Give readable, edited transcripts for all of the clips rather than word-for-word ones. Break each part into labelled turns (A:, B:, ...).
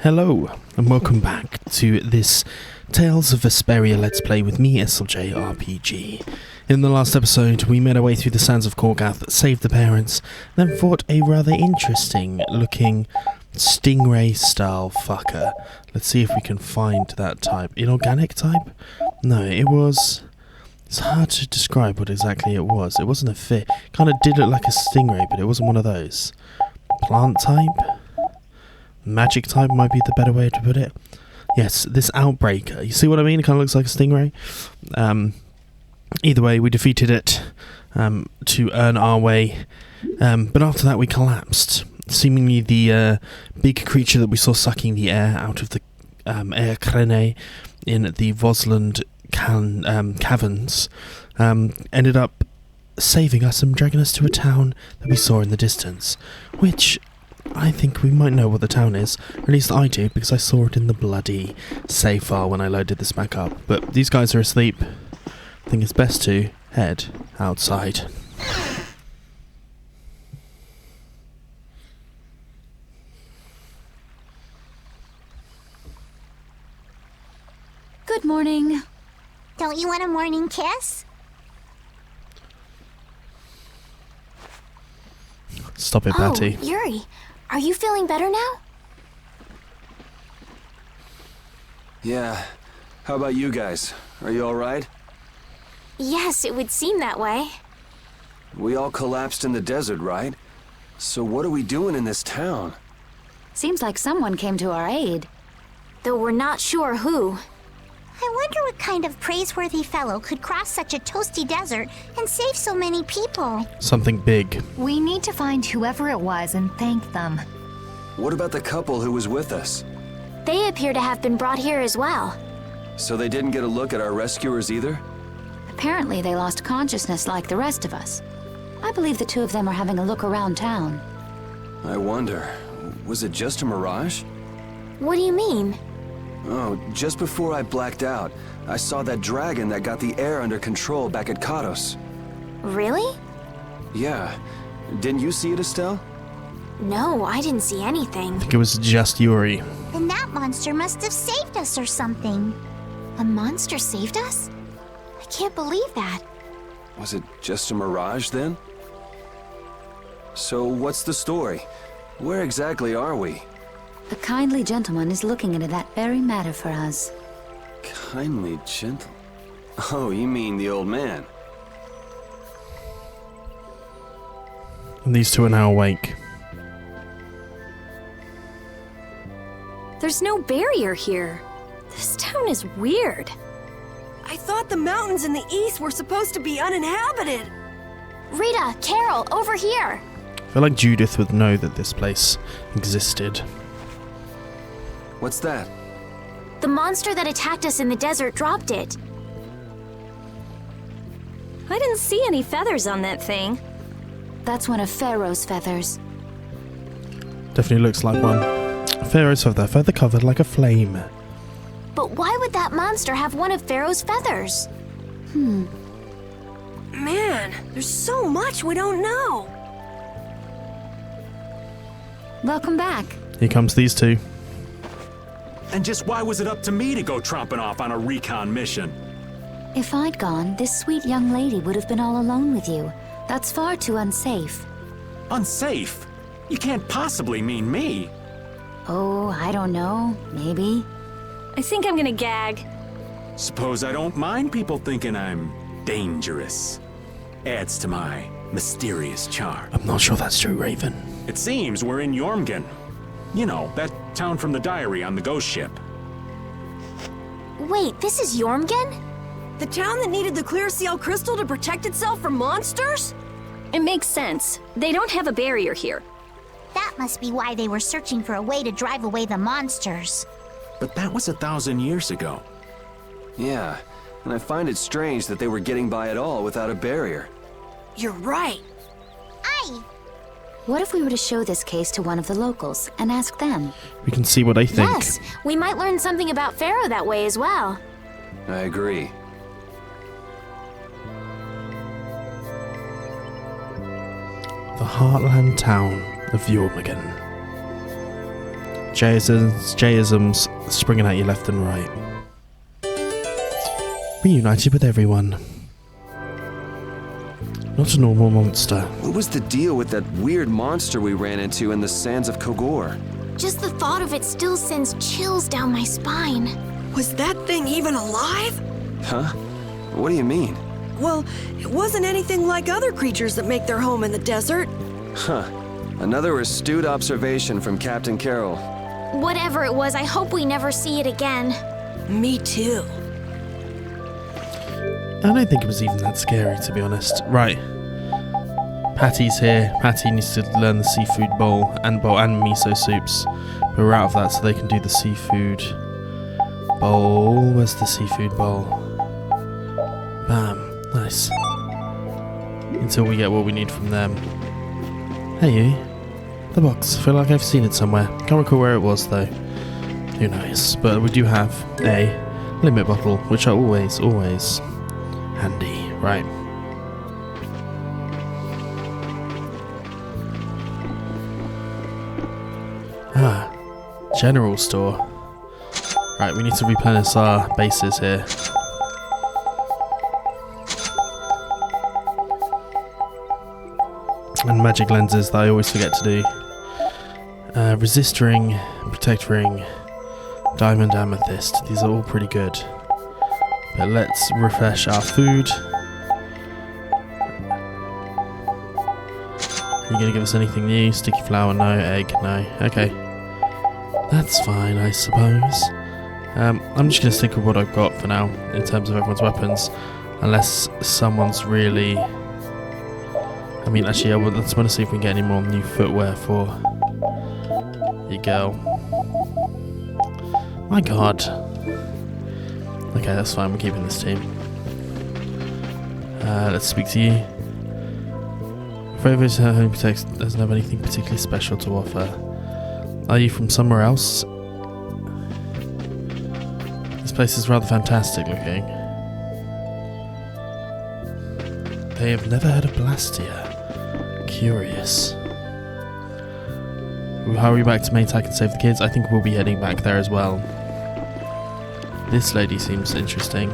A: Hello, and welcome back to this Tales of Vesperia Let's Play with me, SLJ RPG. In the last episode, we made our way through the sands of Korgath, saved the parents, then fought a rather interesting looking stingray-style fucker. Let's see if we can find that type. Inorganic type? No, it was... It's hard to describe what exactly it was. It wasn't a fish. Kind of did look like a stingray, but it wasn't one of those. Plant type? Magic type might be the better way to put it. Yes, this Outbreaker. You see what I mean? It kind of looks like a stingray. Either way, we defeated it to earn our way. But after that, we collapsed. Seemingly the big creature that we saw sucking the air out of the air crene in the Vosland caverns ended up saving us and dragging us to a town that we saw in the distance, which I think we might know what the town is. Or at least I do, because I saw it in the bloody save file when I loaded this back up. But these guys are asleep. I think it's best to head outside.
B: Good morning.
C: Don't you want a morning kiss?
A: Stop it, Batty.
B: Oh, Yuri, are you feeling better now?
D: Yeah. How about you guys? Are you alright?
B: Yes, it would seem that way.
D: We all collapsed in the desert, right? So what are we doing in this town?
B: Seems like someone came to our aid. Though we're not sure who.
C: I wonder what kind of praiseworthy fellow could cross such a toasty desert and save so many people.
A: Something big.
E: We need to find whoever it was and thank them.
D: What about the couple who was with us?
B: They appear to have been brought here as well.
D: So they didn't get a look at our rescuers either?
B: Apparently they lost consciousness like the rest of us. I believe the two of them are having a look around town.
D: I wonder, was it just a mirage?
B: What do you mean?
D: Oh, just before I blacked out, I saw that dragon that got the air under control back at Katos.
B: Really?
D: Yeah. Didn't you see it, Estelle?
B: No, I didn't see anything.
A: I think it was just Yuri.
C: Then that monster must have saved us or something.
B: A monster saved us? I can't believe that.
D: Was it just a mirage then? So what's the story? Where exactly are we?
B: A kindly gentleman is looking into that very matter for us.
D: Kindly gentle. Oh, you mean the old man?
A: And these two are now awake.
B: There's no barrier here. This town is weird.
F: I thought the mountains in the east were supposed to be uninhabited.
B: Rita, Carol, over here!
A: I feel like Judith would know that this place existed.
D: What's that?
B: The monster that attacked us in the desert dropped it.
F: I didn't see any feathers on that thing.
B: That's one of Pharaoh's feathers.
A: Definitely looks like one. Pharaoh's feather covered like a flame.
B: But why would that monster have one of Pharaoh's feathers?
F: Man, there's so much we don't know.
B: Welcome back.
A: Here comes these two.
G: And just why was it up to me to go tromping off on a recon mission?
B: If I'd gone, this sweet young lady would have been all alone with you. That's far too unsafe.
G: Unsafe? You can't possibly mean me.
B: Oh, I don't know. Maybe.
F: I think I'm gonna gag.
G: Suppose I don't mind people thinking I'm dangerous. Adds to my mysterious charm.
A: I'm not sure that's true, Raven.
G: It seems we're in Jormungand. You know, that town from the diary on the ghost ship.
B: Wait, this is Jormungand?
F: The town that needed the clear seal crystal to protect itself from monsters? It makes sense. They don't have a barrier here.
C: That must be why they were searching for a way to drive away the monsters.
G: But that was 1,000 years ago.
D: Yeah, and I find it strange that they were getting by at all without a barrier.
F: You're right.
C: Aye!
B: What if we were to show this case to one of the locals and ask them?
A: We can see what they think.
B: Yes, we might learn something about Pharaoh that way as well.
D: I agree.
A: The heartland town of Jormungand. Jayisms springing at you left and right. Reunited with everyone. Not a normal monster.
D: What was the deal with that weird monster we ran into in the sands of Kogor?
C: Just the thought of it still sends chills down my spine.
H: Was that thing even alive?
D: Huh? What do you mean?
H: Well, it wasn't anything like other creatures that make their home in the desert.
D: Huh. Another astute observation from Captain Carroll.
C: Whatever it was, I hope we never see it again.
H: Me too.
A: I don't think it was even that scary, to be honest. Right. Patty's here. Patty needs to learn the seafood bowl and miso soups. But we're out of that, so they can do the seafood bowl. Where's the seafood bowl? Bam. Nice. Until we get what we need from them. Hey, you. The box. I feel like I've seen it somewhere. Can't recall where it was, though. Who knows? But we do have a limit bottle, which are always handy. Right. Ah. General store. Right, we need to replenish our bases here. And magic lenses that I always forget to do. Resist ring, protect ring, diamond amethyst. These are all pretty good. But let's refresh our food. Are you gonna give us anything new? Sticky flour, no. Egg, no. Okay. That's fine, I suppose. I'm just gonna stick with what I've got for now in terms of everyone's weapons. Unless someone's really... I mean, actually, I want to see if we can get any more new footwear for your girl. My god. Okay, that's fine. We're keeping this team. Let's speak to you. Favors Home Protect doesn't have anything particularly special to offer. Are you from somewhere else? This place is rather fantastic looking. They have never heard of Blastia. Curious. We'll hurry back to Maytag and save the kids. I think we'll be heading back there as well. This lady seems interesting.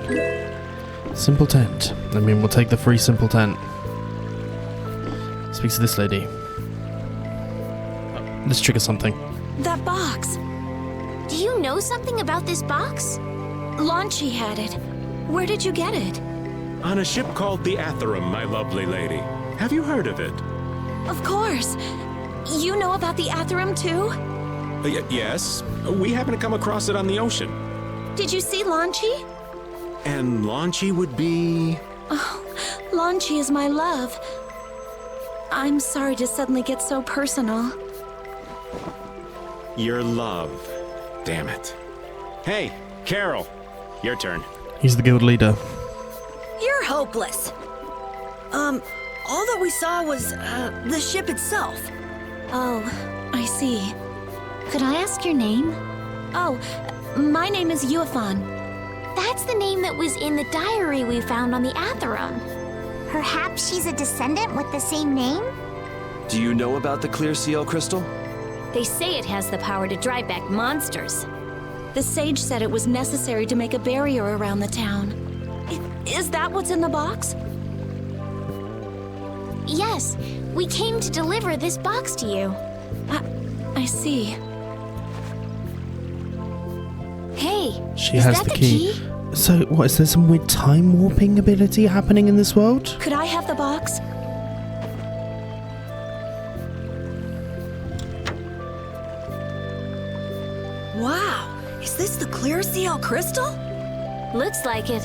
A: Simple tent. I mean, we'll take the free simple tent. Speak to this lady. Oh, let's trigger something.
F: That box.
C: Do you know something about this box?
F: Launchy had it. Where did you get it?
G: On a ship called the Atherum, my lovely lady. Have you heard of it?
F: Of course. You know about the Atherum too?
G: Yes. We happened to come across it on the ocean.
F: Did you see Launchy?
G: And Launchy would be...
F: Oh, Launchy is my love. I'm sorry to suddenly get so personal.
G: Your love. Damn it. Hey, Carol. Your turn.
A: He's the guild leader.
H: You're hopeless. All that we saw was, the ship itself.
F: Oh, I see.
B: Could I ask your name?
F: Oh, my name is Yuafan.
C: That's the name that was in the diary we found on the Atherum. Perhaps she's a descendant with the same name?
D: Do you know about the clear seal crystal?
F: They say it has the power to drive back monsters. The sage said it was necessary to make a barrier around the town. Is that what's in the box?
C: Yes, we came to deliver this box to you.
F: I see.
C: Hey,
A: She
C: is
A: has
C: that
A: the key. So, what, is there some weird time warping ability happening in this world?
F: Could I have the box?
H: Wow. Is this the clear seal crystal?
F: Looks like it.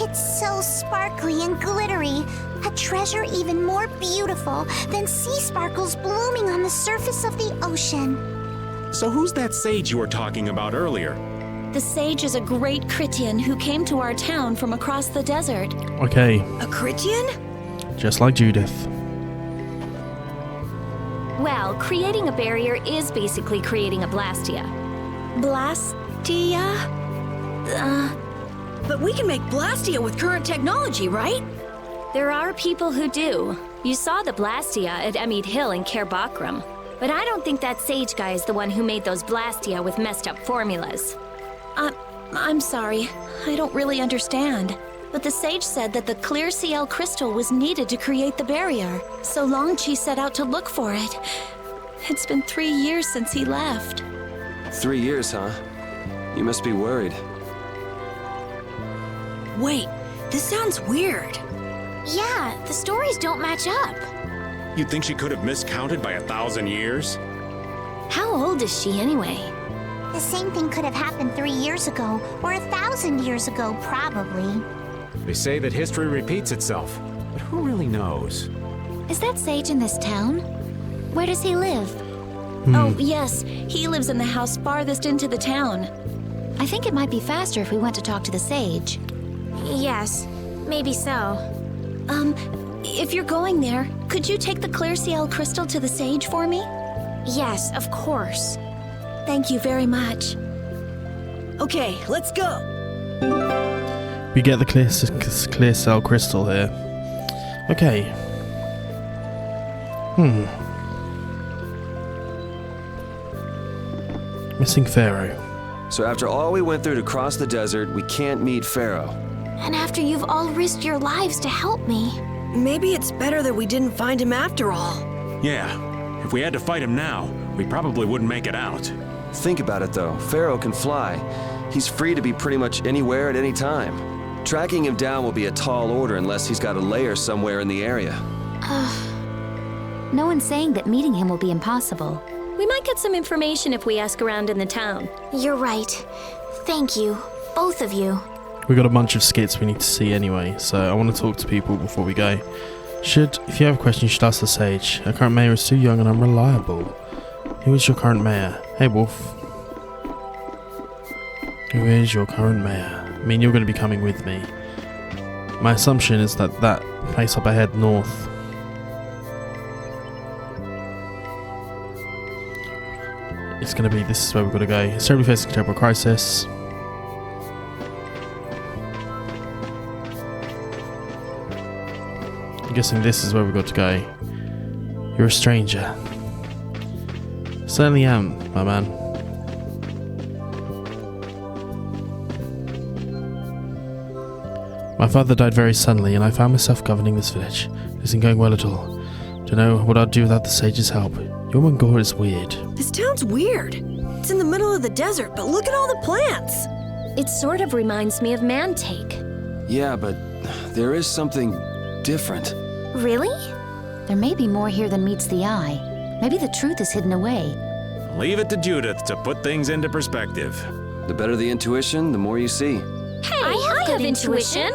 C: It's so sparkly and glittery. A treasure even more beautiful than sea sparkles blooming on the surface of the ocean.
G: So who's that sage you were talking about earlier?
F: The sage is a great Critian who came to our town from across the desert.
A: Okay,
H: A Critian?
A: just like Judith.
F: Well, creating a barrier is basically creating a blastia. Blastia?
H: But we can make blastia with current technology, right?
F: There are people who do. You saw the blastia at Emmead Hill in Cair Bakram. But I don't think that sage guy is the one who made those blastia with messed up formulas.
H: I'm sorry. I don't really understand.
F: But the sage said that the clear CL crystal was needed to create the barrier. So Longchi set out to look for it. It's been 3 years since he left.
D: 3 years, huh? You must be worried.
H: Wait, this sounds weird.
C: Yeah, the stories don't match up.
G: You'd think she could have miscounted by 1,000 years?
F: How old is she anyway?
C: The same thing could have happened 3 years ago, or 1,000 years ago, probably.
I: They say that history repeats itself, but who really knows?
B: Is that sage in this town? Where does he live?
F: Oh, yes. He lives in the house farthest into the town.
B: I think it might be faster if we went to talk to the sage.
C: Yes, maybe so.
F: If you're going there, could you take the clear CL crystal to the sage for me?
C: Yes, of course.
F: Thank you very much.
H: Okay, let's go.
A: We get the clear cell crystal here. Okay. Missing Pharaoh.
D: So after all we went through to cross the desert, we can't meet Pharaoh.
C: And after you've all risked your lives to help me.
H: Maybe it's better that we didn't find him after all.
G: Yeah. If we had to fight him now, we probably wouldn't make it out.
D: Think about it though, Pharaoh can fly. He's free to be pretty much anywhere at any time. Tracking him down will be a tall order unless he's got a lair somewhere in the area.
B: No one's saying that meeting him will be impossible.
F: We might get some information if we ask around in the town.
C: You're right. Thank you, both of you.
A: We got a bunch of skits we need to see anyway, so I want to talk to people before we go. If you have a question, you should ask the sage. Our current mayor is too young and unreliable. Who is your current mayor? Hey, Wolf. Who is your current mayor? I mean, you're going to be coming with me. My assumption is that place up ahead north. It's going to be, this is where we've got to go. It's terribly facing a terrible crisis. I'm guessing this is where we've got to go. You're a stranger. Certainly am, my man. My father died very suddenly, and I found myself governing this village. It isn't going well at all. Don't know what I'd do without the sage's help. Your Mongol is weird.
H: This town's weird. It's in the middle of the desert, but look at all the plants.
F: It sort of reminds me of Mantake.
D: Yeah, but there is something different.
C: Really?
B: There may be more here than meets the eye. Maybe the truth is hidden away.
G: Leave it to Judith to put things into perspective.
D: The better the intuition, the more you see.
F: Hey, I have intuition.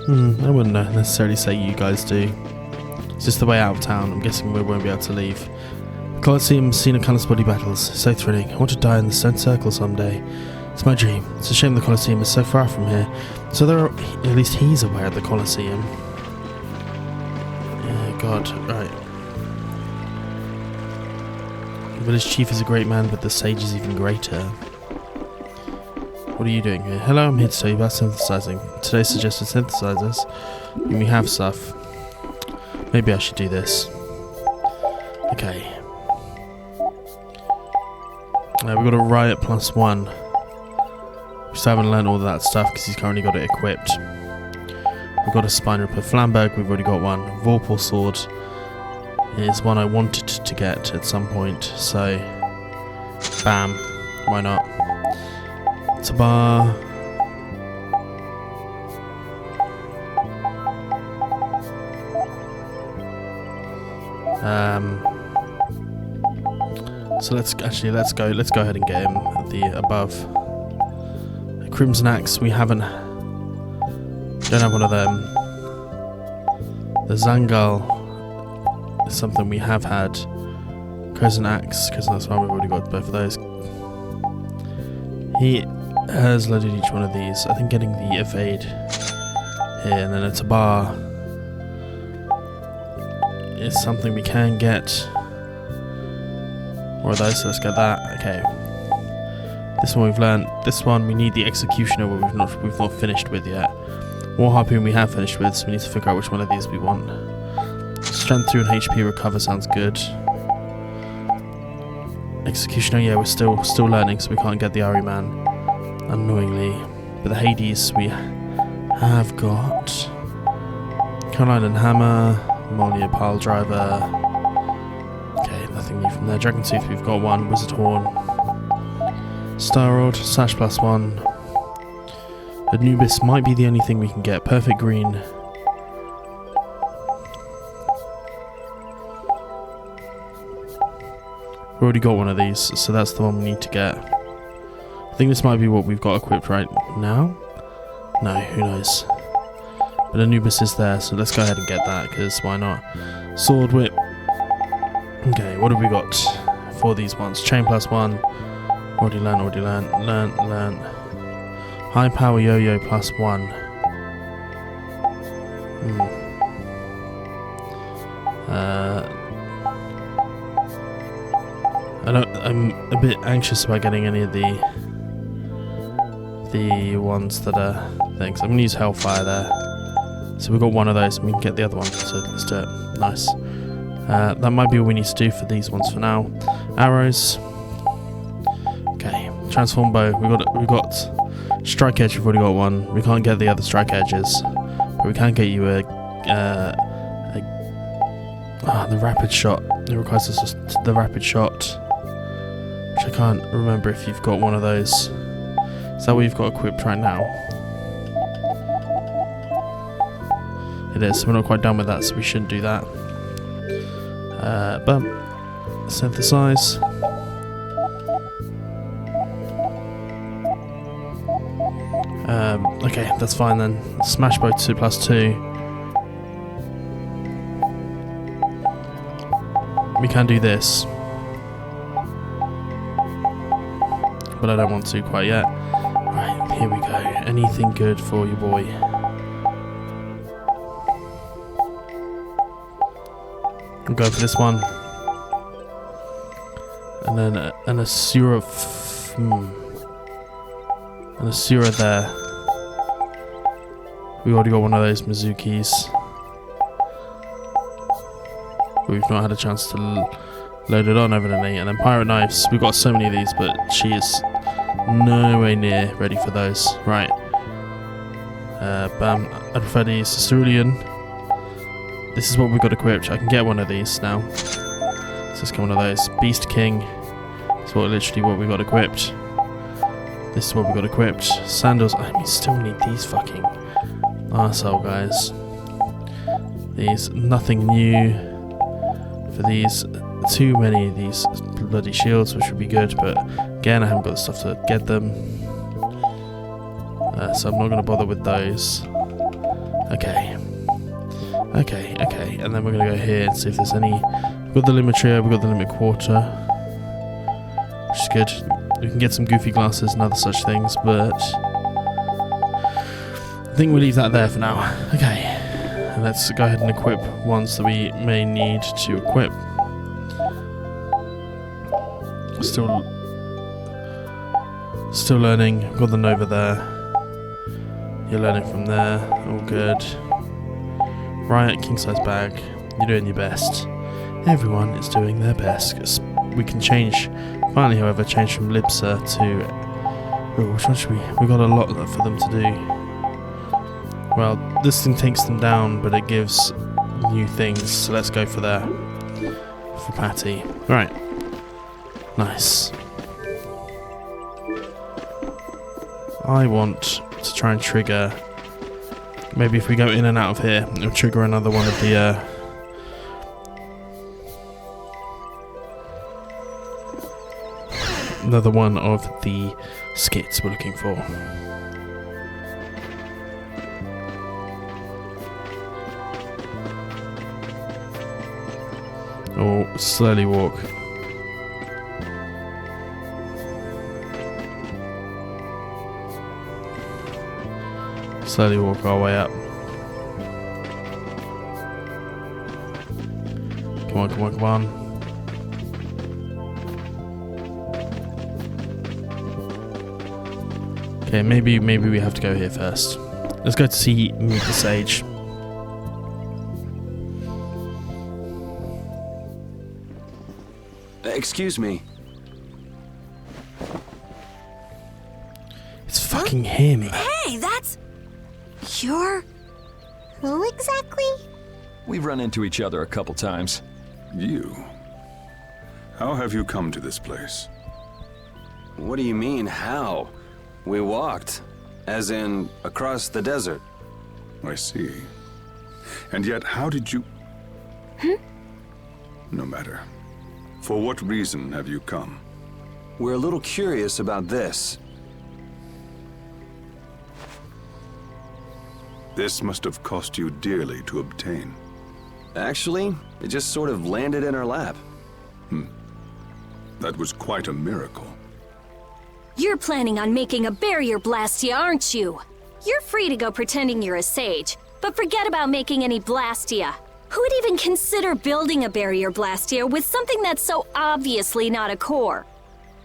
A: I wouldn't necessarily say you guys do. It's just the way out of town. I'm guessing we won't be able to leave. The Colosseum, seen at countless bloody battles. So thrilling. I want to die in the stone circle someday. It's my dream. It's a shame the Colosseum is so far from here. So at least he's aware of the Colosseum. Yeah, God. Right. The village chief is a great man, but the sage is even greater. What are you doing here? Hello, I'm here to tell you about synthesizing. Today's suggested synthesizers. We have stuff. Maybe I should do this. Okay. We've got a riot +1. We still haven't learned all of that stuff because he's currently got it equipped. We've got a spine ripper. Flamberg, we've already got one. Vorpal sword is one I wanted to get at some point, so bam, why not? Tabar. So let's go ahead and get him at the above. The Crimson Axe, we don't have one of them. The Zangal is something we have had. Crimson Axe, because that's why we've already got both of those. He has loaded each one of these. I think getting the evade here and then a Tabar is something we can get. More of those, so let's get that. Okay. This one we've learned. This one we need the Executioner, but we've not finished with yet. War Harpoon we have finished with, so we need to figure out which one of these we want. Strength 2 and HP recover sounds good. Executioner, yeah, we're still learning, so we can't get the Ari Man, annoyingly. But the Hades we have got. Caroline and Hammer, Molly Pile Driver. Okay, nothing new from there. Dragon Tooth, we've got one. Wizard Horn. Starrod, Sash +1. Anubis might be the only thing we can get. Perfect Green. We've already got one of these, so that's the one we need to get. I think this might be what we've got equipped right now. No, who knows. But Anubis is there, so let's go ahead and get that, because why not? Sword Whip. Okay, what have we got for these ones? Chain +1. Already learned. High power yo-yo +1. I'm a bit anxious about getting any of the ones that are things. I'm going to use Hellfire there. So we've got one of those and we can get the other one. So let's do it. Nice. That might be all we need to do for these ones for now. Arrows. Okay. Transform bow. We got strike edge. We've already got one. We can't get the other strike edges, but we can get you the rapid shot. It requires us the rapid shot. Which I can't remember if you've got one of those. Is that what you've got equipped right now? It is, so we're not quite done with that, so we shouldn't do that. But synthesize. Okay, that's fine then. Smash bow 2+2. We can do this. But I don't want to quite yet. Right, here we go. Anything good for you, boy? I'll go for this one. And then an Asura. An Asura there. We already got one of those Mizukis. But we've not had a chance to load it on, evidently. And then Pirate Knives. We've got so many of these, but she is nowhere near ready for those. Right. Bam. I prefer to use Cerulean. This is what we've got equipped. I can get one of these now. So let's get one of those. Beast King. That's literally what we got equipped. This is what we got equipped. Sandals. I mean, still need these fucking arsehole guys. These. Nothing new for these. Too many of these bloody shields, which would be good, but again I haven't got the stuff to get them, so I'm not going to bother with those. Okay, and then we're going to go here and see if there's any. We've got the Limit Trio, we've got the Limit Quarter, which is good. We can get some goofy glasses and other such things, but I think we'll leave that there for now. Okay, and let's go ahead and equip ones that we may need to equip. Still learning. Got the Nova there. You're learning from there. All good. Riot, king size bag. You're doing your best. Everyone is doing their best. We can change. Finally, however, change from Libsa to. Oh, which one should we? We've got a lot for them to do. Well, this thing takes them down, but it gives new things. So let's go for there. For Patty. Right. Nice. I want to try and trigger. Maybe if we go in and out of here, it'll trigger another one of the. Another one of the skits we're looking for. Oh, slowly walk. Slowly walk our way up. Come on, come on, come on. Okay, maybe we have to go here first. Let's go to meet the sage.
D: Excuse me.
A: It's fucking him.
H: Hey, that's... You're...
C: Who exactly?
J: We've run into each other a couple times.
K: You? How have you come to this place?
D: What do you mean, how? We walked. As in, across the desert.
K: I see. And yet, how did you... No matter. For what reason have you come?
D: We're a little curious about this.
K: This must have cost you dearly to obtain.
D: Actually, it just sort of landed in our lap.
K: That was quite a miracle.
F: You're planning on making a barrier blastia, aren't you? You're free to go pretending you're a sage, but forget about making any blastia. Who would even consider building a barrier blastia with something that's so obviously not a core?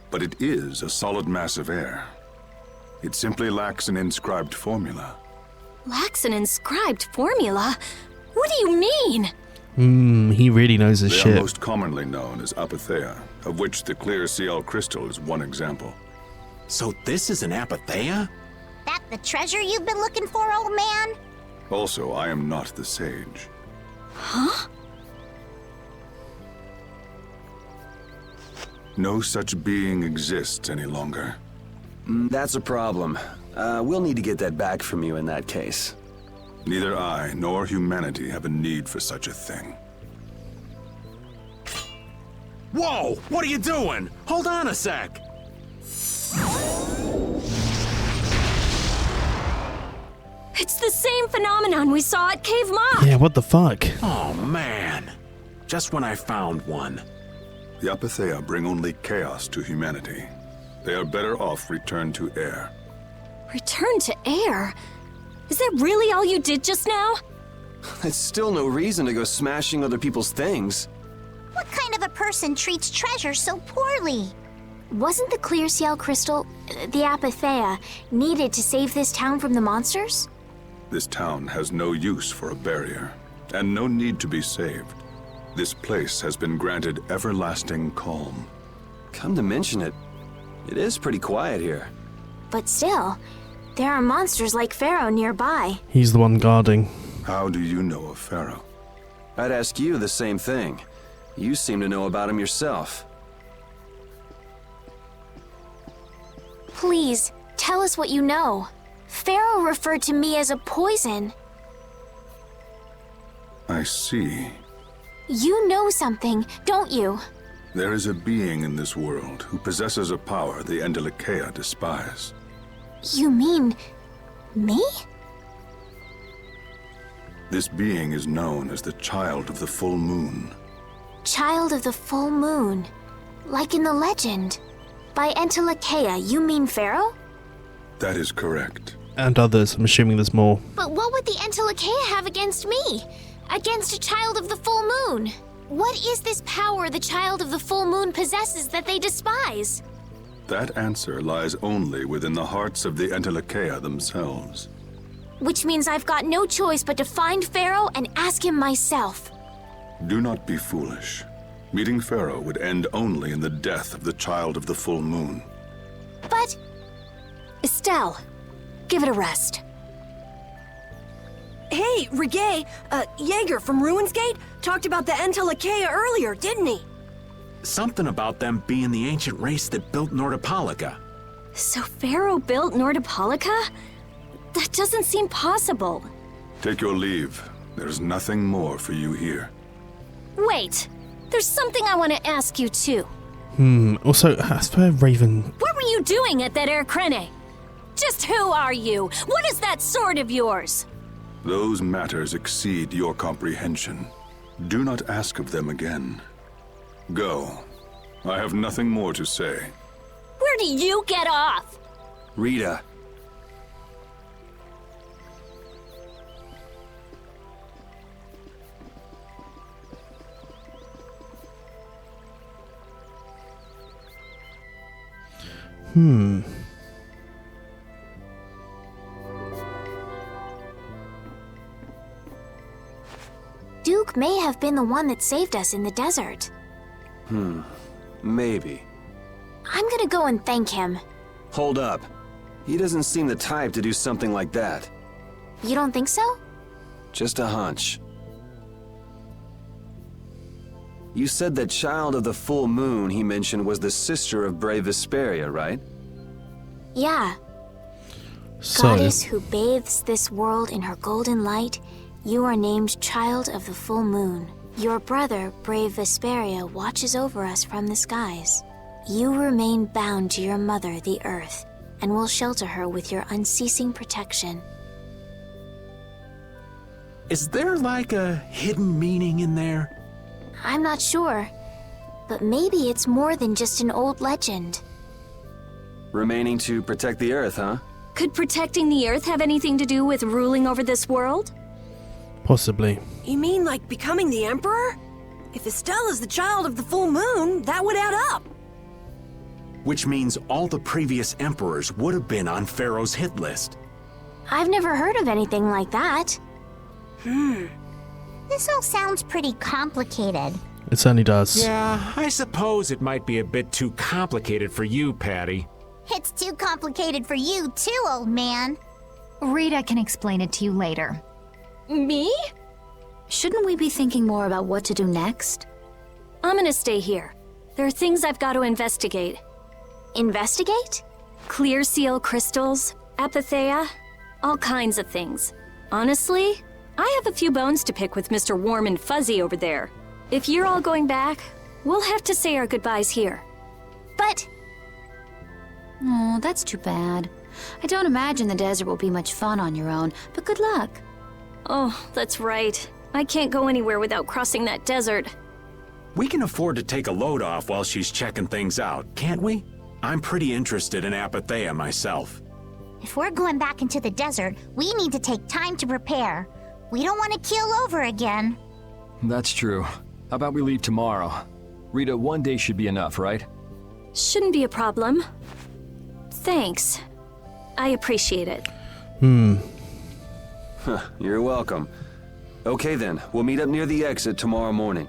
K: But it is a solid mass of air. It simply lacks an inscribed formula.
F: Lacks an inscribed formula? What do you mean?
A: He really knows his
K: They
A: shit.
K: are most commonly known as apatheia, of which the clear CL crystal is one example.
G: So this is an apatheia?
C: That the treasure you've been looking for, old man?
K: Also, I am not the sage.
F: Huh?
K: No such being exists any longer.
D: That's a problem. We'll need to get that back from you in that case.
K: Neither I nor humanity have a need for such a thing.
G: Whoa! What are you doing? Hold on a sec!
F: It's the same phenomenon we saw at Cave Mock!
A: Yeah, what the fuck?
G: Oh, man. Just when I found one.
K: The apatheia bring only chaos to humanity. They are better off returned to air.
F: Return to air? Is that really all you did just now?
D: It's still no reason to go smashing other people's things.
C: What kind of a person treats treasure so poorly?
E: Wasn't the clear CL crystal, the apatheia, needed to save this town from the monsters?
K: This town has no use for a barrier, and no need to be saved. This place has been granted everlasting calm.
D: Come to mention it, it is pretty quiet here.
E: But still, there are monsters like Pharaoh nearby.
A: He's the one guarding.
K: How do you know of Pharaoh?
D: I'd ask you the same thing. You seem to know about him yourself.
E: Please, tell us what you know. Pharaoh referred to me as a poison.
K: I see.
E: You know something, don't you?
K: There is a being in this world who possesses a power the Endelikeia despise.
E: You mean... me?
K: This being is known as the Child of the Full Moon.
E: Child of the Full Moon. Like in the legend. By Endelikeia, you mean Pharaoh?
K: That is correct.
A: And others. I'm assuming there's more.
E: But what would the Endelikeia have against me? Against a Child of the Full Moon? What is this power the Child of the Full Moon possesses that they despise?
K: That answer lies only within the hearts of the Endelikeia themselves.
E: Which means I've got no choice but to find Pharaoh and ask him myself.
K: Do not be foolish. Meeting Pharaoh would end only in the death of the Child of the Full Moon.
E: But... Estelle, give it a rest.
H: Hey, Regay, Jaeger from Ruinsgate talked about the Endelikeia earlier, didn't he?
G: Something about them being the ancient race that built Nordopolica.
F: So Pharaoh built Nordopolica? That doesn't seem possible.
K: Take your leave. There's nothing more for you here.
F: Wait, there's something I want to ask you too.
A: Also, as per Raven...
F: What were you doing at that Air Crene? Just who are you? What is that sword of yours?
K: Those matters exceed your comprehension. Do not ask of them again. Go. I have nothing more to say.
F: Where do you get off?
D: Rita.
E: Duke may have been the one that saved us in the desert.
D: Maybe.
E: I'm gonna go and thank him.
D: Hold up. He doesn't seem the type to do something like that.
E: You don't think so?
D: Just a hunch. You said that child of the full moon he mentioned was the sister of brave Vesperia, right?
E: Yeah.
A: So,
E: Goddess who bathes this world in her golden light, you are named Child of the Full Moon. Your brother, brave Vesperia, watches over us from the skies. You remain bound to your mother, the Earth, and will shelter her with your unceasing protection.
G: Is there like a hidden meaning in there?
E: I'm not sure, but maybe it's more than just an old legend.
D: Remaining to protect the Earth, huh?
F: Could protecting the Earth have anything to do with ruling over this world?
A: possibly.
H: You mean like becoming the Emperor? If Estella's the child of the full moon, that would add up.
G: Which means all the previous emperors would have been on Pharaoh's hit list.
E: I've never heard of anything like that.
C: This all sounds pretty complicated.
A: It certainly does.
I: Yeah, I suppose it might be a bit too complicated for you, Patty.
C: It's too complicated for you too, old man.
B: Rita can explain it to you later.
F: Me?
B: Shouldn't we be thinking more about what to do next?
F: I'm gonna stay here. There are things I've got to investigate.
E: Investigate?
F: Clear seal crystals, apatheia, all kinds of things. Honestly, I have a few bones to pick with Mr. Warm and Fuzzy over there. If you're all going back, we'll have to say our goodbyes here.
E: But...
B: Oh, that's too bad. I don't imagine the desert will be much fun on your own, but good luck.
F: Oh, that's right. I can't go anywhere without crossing that desert.
G: We can afford to take a load off while she's checking things out, can't we? I'm pretty interested in apatheia myself.
C: If we're going back into the desert, we need to take time to prepare. We don't want to keel over again.
J: That's true. How about we leave tomorrow? Rita, one day should be enough, right?
F: Shouldn't be a problem. Thanks. I appreciate it.
D: You're welcome. Okay then, we'll meet up near the exit tomorrow morning.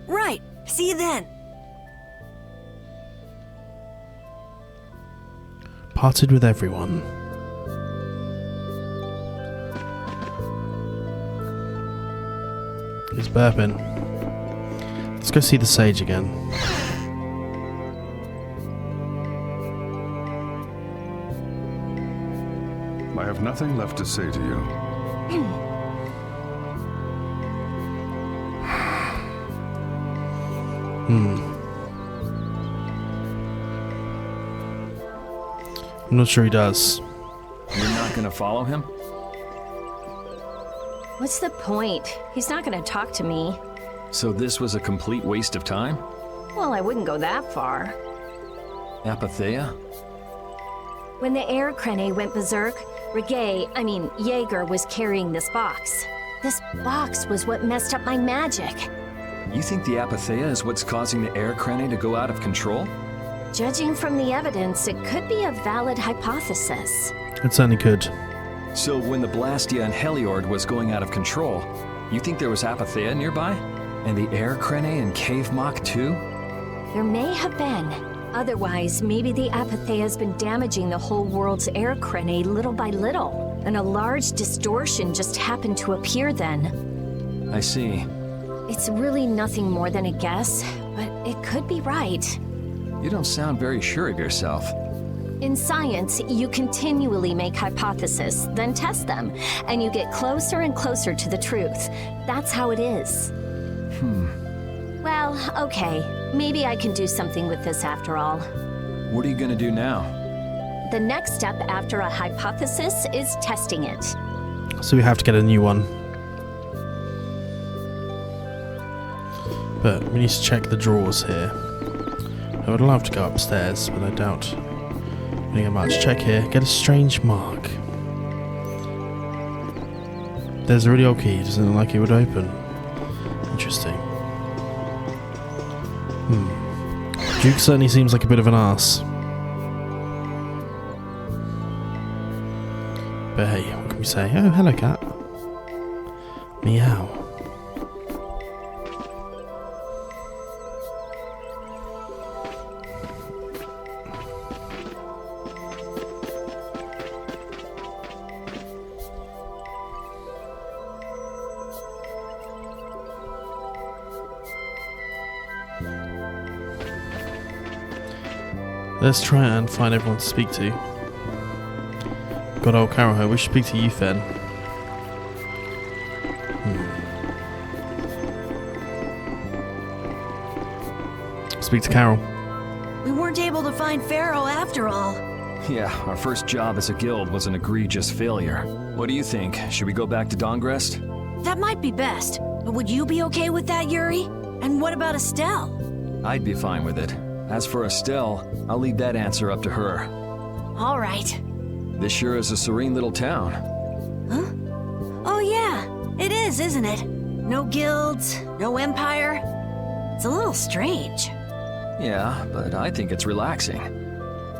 H: Right. See you then.
A: Parted with everyone. He's burping. Let's go see the sage again.
K: I have nothing left to say to you.
A: I'm not sure he does.
J: You're not gonna follow him?
F: What's the point? He's not gonna talk to me.
J: So this was a complete waste of time?
F: Well, I wouldn't go that far.
J: Apatheia?
F: When the air crane went berserk, Jaeger was carrying this box. This box was what messed up my magic.
J: You think the apatheia is what's causing the air crane to go out of control?
F: Judging from the evidence, it could be a valid hypothesis.
A: It certainly could.
J: So when the blastia and Heliord was going out of control, you think there was apatheia nearby? And the air crane and cave mock too?
F: There may have been. Otherwise, maybe the apatheia has been damaging the whole world's air crane little by little, and a large distortion just happened to appear then.
J: I see.
F: It's really nothing more than a guess, but it could be right.
J: You don't sound very sure of yourself.
F: In science, you continually make hypotheses, then test them, and you get closer and closer to the truth. That's how it is. Well, okay. Maybe I can do something with this after all.
J: What are you gonna do now?
F: The next step after a hypothesis is testing it.
A: So we have to get a new one. But we need to check the drawers here. I would love to go upstairs, but I doubt we get much. Check here. Get a strange mark. There's a really old key. Doesn't look like it would open. Interesting. Duke certainly seems like a bit of an arse. But hey, what can we say? Oh, hello, cat. Meow. Let's try and find everyone to speak to. Got old Carol here. We should speak to you, Fen. Speak to Carol.
H: We weren't able to find Pharaoh after all.
J: Yeah, our first job as a guild was an egregious failure. What do you think? Should we go back to Dongrest?
H: That might be best. But would you be okay with that, Yuri? And what about Estelle?
J: I'd be fine with it. As for Estelle, I'll leave that answer up to her.
H: All right.
J: This sure is a serene little town.
H: Huh? Oh yeah, it is, isn't it? No guilds, no empire. It's a little strange.
J: Yeah, but I think it's relaxing.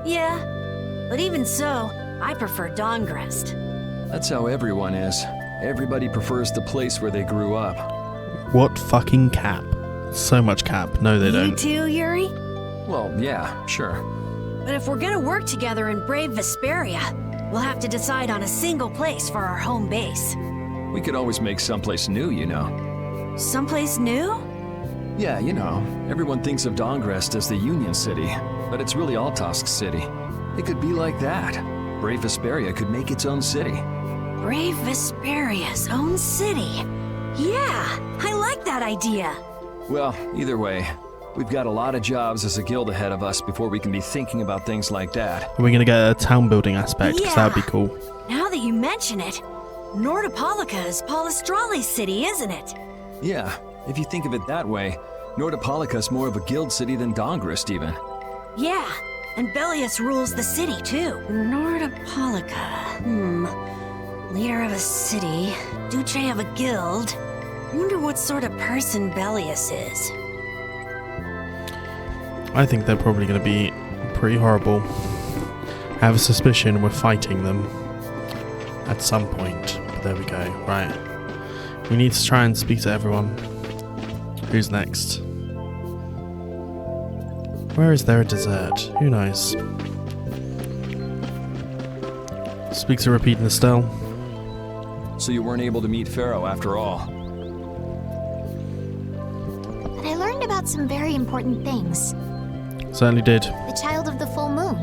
H: Yeah, but even so, I prefer Dongrest.
J: That's how everyone is. Everybody prefers the place where they grew up.
A: What fucking cap? So much cap. No, they don't.
H: You too, Yuri?
J: Well, yeah, sure.
H: But if we're gonna work together and brave Vesperia, we'll have to decide on a single place for our home base.
J: We could always make someplace new, you know.
H: Someplace new?
J: Yeah, you know, everyone thinks of Dongrest as the Union City, but it's really Altosk City. It could be like that. Brave Vesperia could make its own city.
H: Brave Vesperia's own city. Yeah, I like that idea.
J: Well, either way, we've got a lot of jobs as a guild ahead of us before we can be thinking about things like that.
A: Are we going to get a town building aspect? Because that would be cool.
H: Now that you mention it, Nordopolica is Polystrali's city, isn't it?
J: Yeah, if you think of it that way, Nordopolica's more of a guild city than Dongrest even.
H: Yeah, and Bellius rules the city too. Nordopolica, leader of a city, Duce of a guild. I wonder what sort of person Bellius is.
A: I think they're probably going to be pretty horrible. I have a suspicion we're fighting them at some point. But there we go. Right. We need to try and speak to everyone. Who's next? Where is there a dessert? Who knows? Speak to Rapede and Estelle.
J: So you weren't able to meet Pharaoh after all.
C: But I learned about some very important things.
A: Certainly did.
C: The child of the full moon,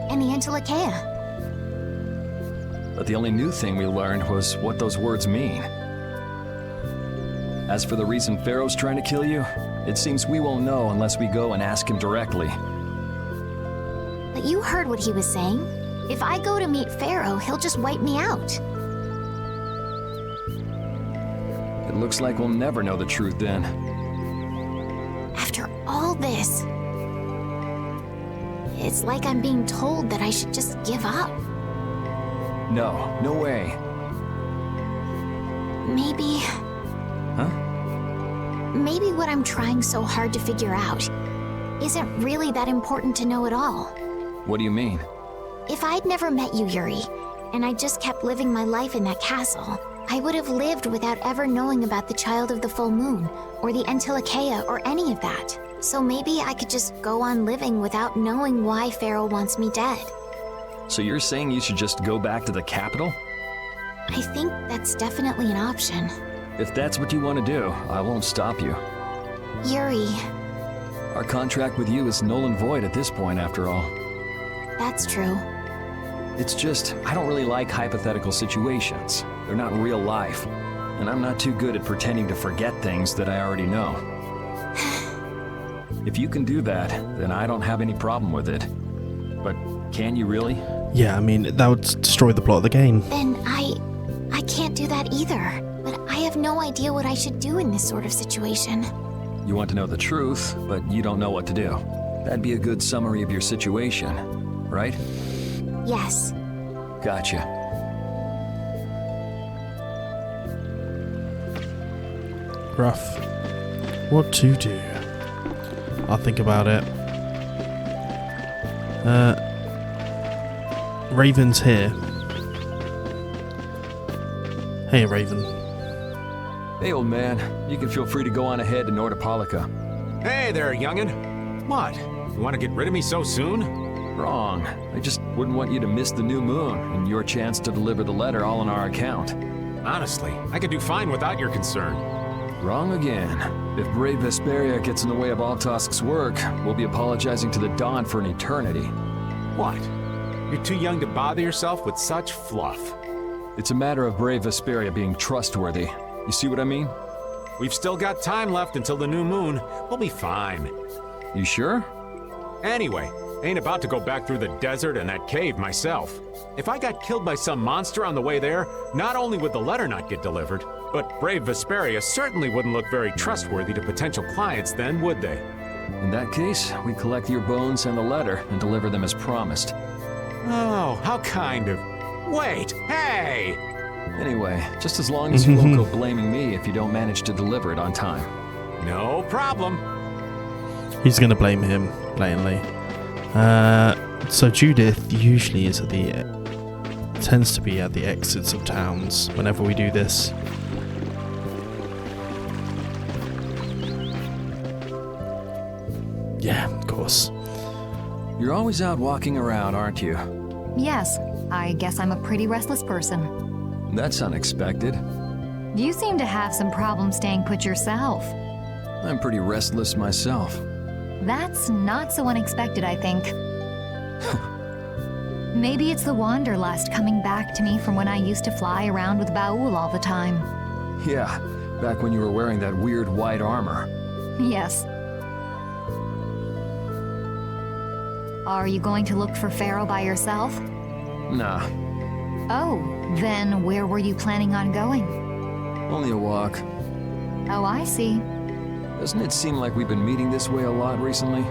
C: and the Antilocheia.
J: But the only new thing we learned was what those words mean. As for the reason Pharaoh's trying to kill you, it seems we won't know unless we go and ask him directly.
C: But you heard what he was saying. If I go to meet Pharaoh, he'll just wipe me out.
J: It looks like we'll never know the truth then.
C: After all this, it's like I'm being told that I should just give up.
J: No, no way.
C: Maybe...
J: Huh?
C: Maybe what I'm trying so hard to figure out isn't really that important to know at all.
J: What do you mean?
C: If I'd never met you, Yuri, and I just kept living my life in that castle, I would have lived without ever knowing about the Child of the Full Moon, or the Antilocheia, or any of that. So maybe I could just go on living without knowing why Pharaoh wants me dead.
J: So you're saying you should just go back to the capital?
C: I think that's definitely an option.
J: If that's what you want to do, I won't stop you.
C: Yuri.
J: Our contract with you is null and void at this point, after all.
C: That's true.
J: It's just, I don't really like hypothetical situations. They're not real life. And I'm not too good at pretending to forget things that I already know. If you can do that, then I don't have any problem with it. But can you really?
A: Yeah, I mean, that would destroy the plot of the game.
C: Then I can't do that either. But I have no idea what I should do in this sort of situation.
J: You want to know the truth, but you don't know what to do. That'd be a good summary of your situation, right?
C: Yes.
J: Gotcha.
A: Rough. What to do? I'll think about it. Raven's here. Hey, Raven.
J: Hey, old man. You can feel free to go on ahead to Nordopolica.
I: Hey there, youngin'. What? You want to get rid of me so soon?
J: Wrong. I just wouldn't want you to miss the new moon and your chance to deliver the letter all on our account.
I: Honestly, I could do fine without your concern.
J: Wrong again. If brave Vesperia gets in the way of Altosk's work, we'll be apologizing to the Dawn for an eternity.
I: What? You're too young to bother yourself with such fluff.
J: It's a matter of brave Vesperia being trustworthy. You see what I mean?
I: We've still got time left until the new moon. We'll be fine.
J: You sure?
I: Anyway, ain't about to go back through the desert and that cave myself. If I got killed by some monster on the way there, not only would the letter not get delivered, but brave Vesperia certainly wouldn't look very trustworthy to potential clients then, would they?
J: In that case, we collect your bones and the letter and deliver them as promised.
I: Oh, how kind of... Wait, hey!
J: Anyway, just as long as you won't go blaming me if you don't manage to deliver it on time.
I: No problem.
A: He's going to blame him, blatantly. So Judith usually is tends to be at the exits of towns whenever we do this. Yeah, of course.
J: You're always out walking around, aren't you?
L: Yes, I guess I'm a pretty restless person.
J: That's unexpected.
L: You seem to have some problems staying put yourself.
J: I'm pretty restless myself.
L: That's not so unexpected, I think. Maybe it's the wanderlust coming back to me from when I used to fly around with Baul all the time.
J: Yeah, back when you were wearing that weird white armor.
L: Yes. Are you going to look for Pharaoh by yourself?
J: Nah.
L: Oh, then where were you planning on going?
J: Only a walk.
L: Oh, I see.
J: Doesn't it seem like we've been meeting this way a lot recently?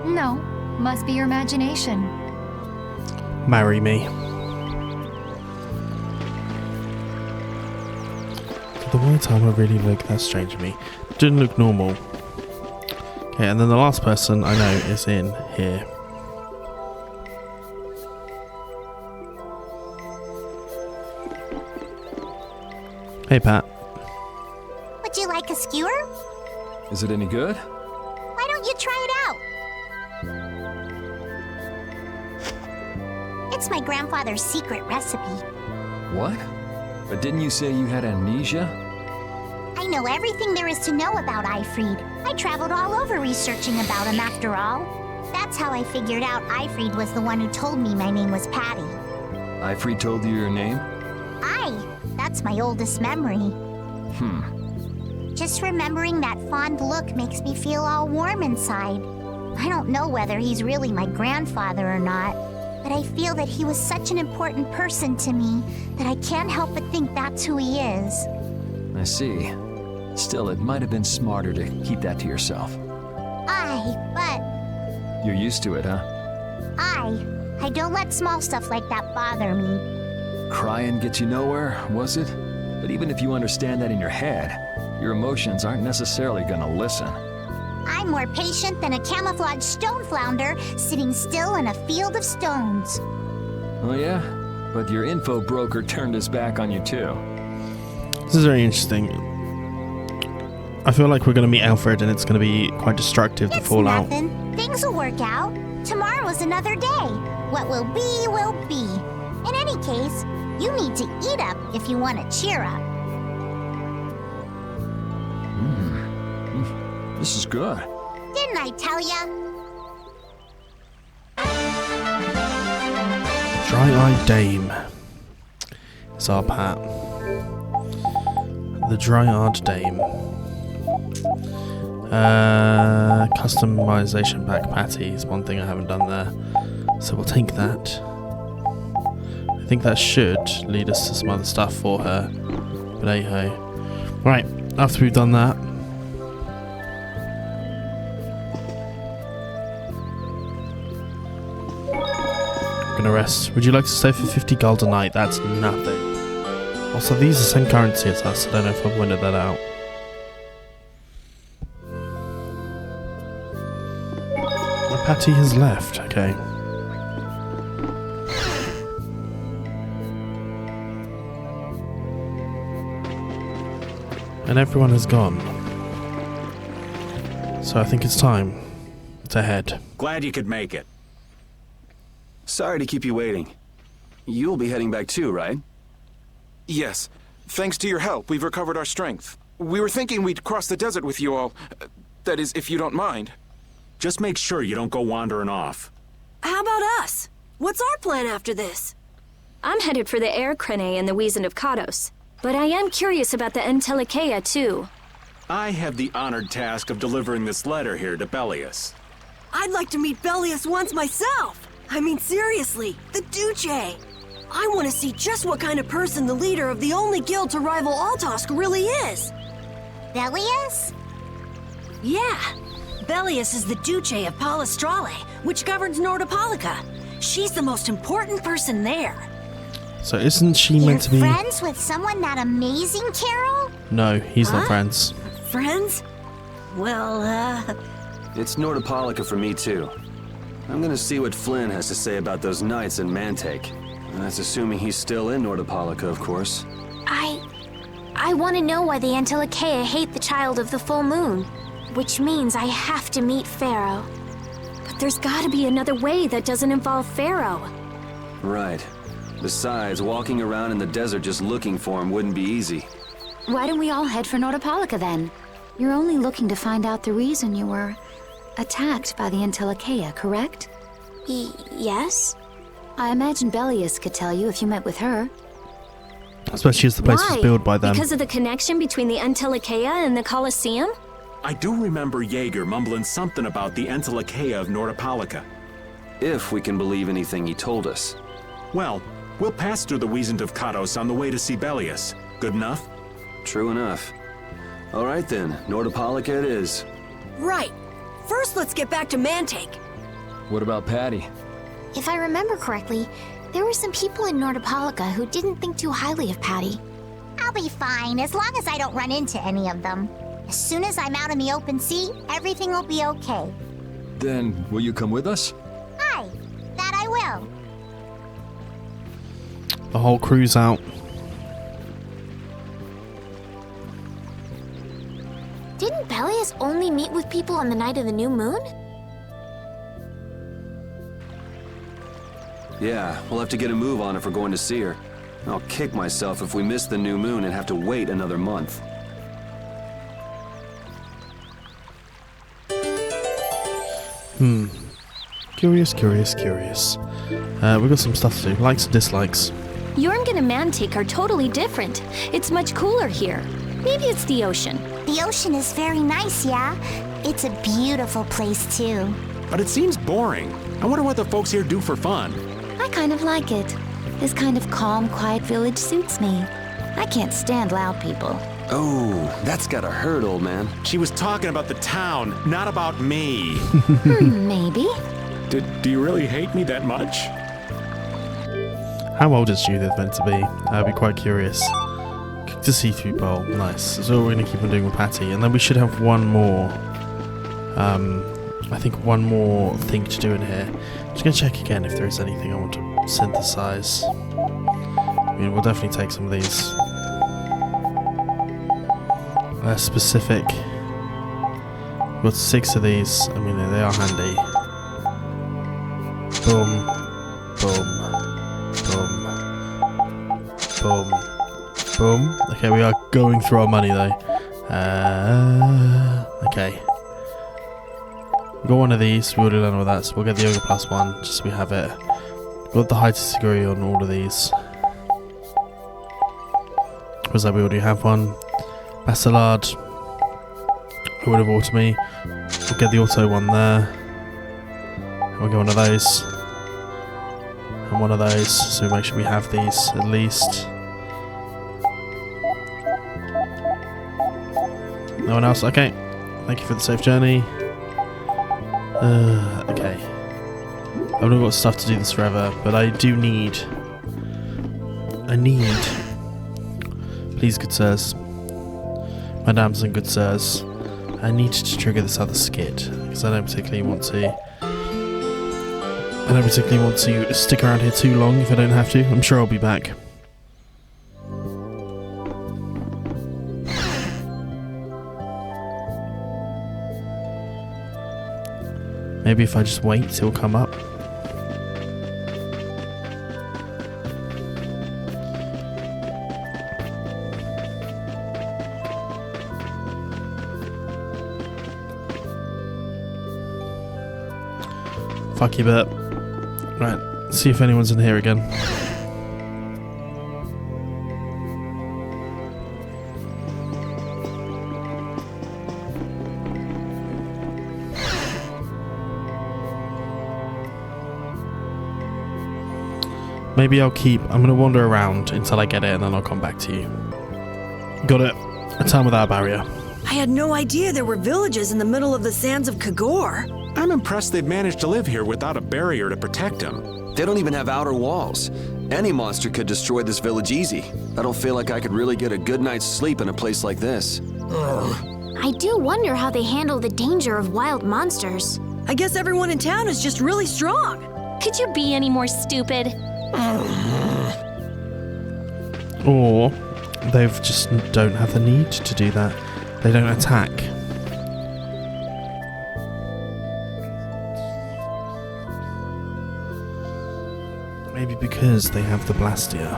L: No, must be your imagination.
A: Marry me. Did the white armor really look that strange to me? It didn't look normal. Okay, and then the last person I know is in here. Hey, Pat.
C: Would you like a skewer?
J: Is it any good?
C: Why don't you try it out? It's my grandfather's secret recipe.
J: What? But didn't you say you had amnesia?
C: I know everything there is to know about Ifrid. I traveled all over researching about him after all. That's how I figured out Ifrid was the one who told me my name was Patty.
J: Ifrid told you your name?
C: That's my oldest memory. Just remembering that fond look makes me feel all warm inside. I don't know whether he's really my grandfather or not, but I feel that he was such an important person to me that I can't help but think that's who he is.
J: I see. Still, it might have been smarter to keep that to yourself.
C: But...
J: You're used to it, huh?
C: I don't let small stuff like that bother me.
J: Crying gets you nowhere, was it? But even if you understand that in your head, your emotions aren't necessarily gonna listen.
C: I'm more patient than a camouflaged stone flounder sitting still in a field of stones.
J: Oh yeah? But your info broker turned his back on you too.
A: This is very interesting. I feel like we're going to meet Alfred and it's going to be quite destructive, the fallout.
C: Nothing. Things will work out. Tomorrow is another day. What will be, will be. In any case, you need to eat up if you want to cheer up.
J: This is good.
C: Didn't I tell ya?
A: Dry-eyed Dame. It's our Pat. The Dry-eyed Dame. Customization pack Patty is one thing I haven't done there. So we'll take that. I think that should lead us to some other stuff for her. But hey ho. Right, after we've done that. I'm gonna rest. Would you like to stay for 50 gold a night? That's nothing. Also, these are the same currency as us. I don't know if I pointed that out. Patty has left, okay. And everyone has gone. So I think it's time to head.
I: Glad you could make it.
D: Sorry to keep you waiting. You'll be heading back too, right?
M: Yes. Thanks to your help, we've recovered our strength. We were thinking we'd cross the desert with you all. That is, if you don't mind.
I: Just make sure you don't go wandering off.
H: How about us? What's our plan after this?
F: I'm headed for the air crane and the Weasand of Kados. But I am curious about the Entelekea, too.
G: I have the honored task of delivering this letter here to Belius.
H: I'd like to meet Belius once myself. I mean, seriously, the Duce. I want to see just what kind of person the leader of the only guild to rival Altosk really is.
C: Belius?
H: Yeah. Belius is the Duce of Palestrale, which governs Nordopolica. She's the most important person there.
A: So isn't she meant to be...
C: friends with someone that amazing, Carol?
A: No, he's not friends.
H: Friends? Well,
D: It's Nordopolica for me, too. I'm gonna see what Flynn has to say about those knights in Mantake. And that's assuming he's still in Nordopolica, of course.
E: I want to know why the Entelekea hate the child of the full moon. Which means I have to meet Pharaoh.
F: But there's gotta be another way that doesn't involve Pharaoh.
D: Right. Besides, walking around in the desert just looking for him wouldn't be easy.
B: Why don't we all head for Nordopolica then? You're only looking to find out the reason you were attacked by the Entelekea, correct?
E: Yes?
B: I imagine Belius could tell you if you met with her.
A: Especially as the place was built by them.
F: Because of the connection between the Entelekea and the Colosseum?
G: I do remember Jaeger mumbling something about the Entelekea of Nordopolica.
D: If we can believe anything he told us.
G: Well, we'll pass through the Weasand of Kados on the way to see Belius. Good enough?
D: True enough. All right then, Nordopolica it is.
H: right. First, let's get back to Mantake.
J: What about Patty?
C: If I remember correctly, there were some people in Nordopolica who didn't think too highly of Patty.
N: I'll be fine, as long as I don't run into any of them. As soon as I'm out in the open sea, everything will be okay.
J: Then, will you come with us?
N: Aye, that I will.
A: The whole crew's out.
E: Didn't Belius only meet with people on the night of the new moon?
D: Yeah, we'll have to get a move on if we're going to see her. I'll kick myself if we miss the new moon and have to wait another month.
A: Curious. We've got some stuff to do. Likes and dislikes.
F: Jormungand and Mantake are totally different. It's much cooler here. Maybe it's the ocean.
N: The ocean is very nice, yeah? It's a beautiful place, too.
I: But it seems boring. I wonder what the folks here do for fun.
B: I kind of like it. This kind of calm, quiet village suits me. I can't stand loud people.
D: Oh, that's gotta hurt, old man.
I: She was talking about the town, not about me.
B: Maybe.
I: Do you really hate me that much?
A: How old is Judith meant to be? I'd be quite curious. Cooked a seafood bowl. Nice. So we're going to keep on doing with Patty. And then we should have one more. I think one more thing to do in here. Just going to check again if there is anything I want to synthesize. I mean, we'll definitely take some of these. Specific. We've got 6 of these. I mean, they are handy. Boom. Boom. Boom. Okay, we are going through our money though. Okay. We've got one of these. We already done with that, so we'll get the Yoga Plus one, just so we have it. We've got the Heights degree on all of these. Was that we already have one? Bacillard. Who would have auto me? We'll get the auto one there. And we'll get one of those. And one of those, so make sure we have these at least. No one else? Okay. Thank you for the safe journey. Okay. I've not got stuff to do this forever, but I need... Please, good sirs. Madams and good sirs. I need to trigger this other skit, because I don't particularly want to... stick around here too long if I don't have to. I'm sure I'll be back. Maybe if I just wait, he'll come up. Fuck you, Bert. Right. see if anyone's in here again. Maybe I'm going to wander around until I get it and then I'll come back to you. Got it. A town without a barrier.
H: I had no idea there were villages in the middle of the sands of Kagor.
I: I'm impressed they've managed to live here without a barrier to protect them.
D: They don't even have outer walls. Any monster could destroy this village easy. I don't feel like I could really get a good night's sleep in a place like this.
E: I do wonder how they handle the danger of wild monsters.
H: I guess everyone in town is just really strong.
F: Could you be any more stupid?
A: Or they just don't have the need to do that. They don't attack. Maybe because they have the blastia.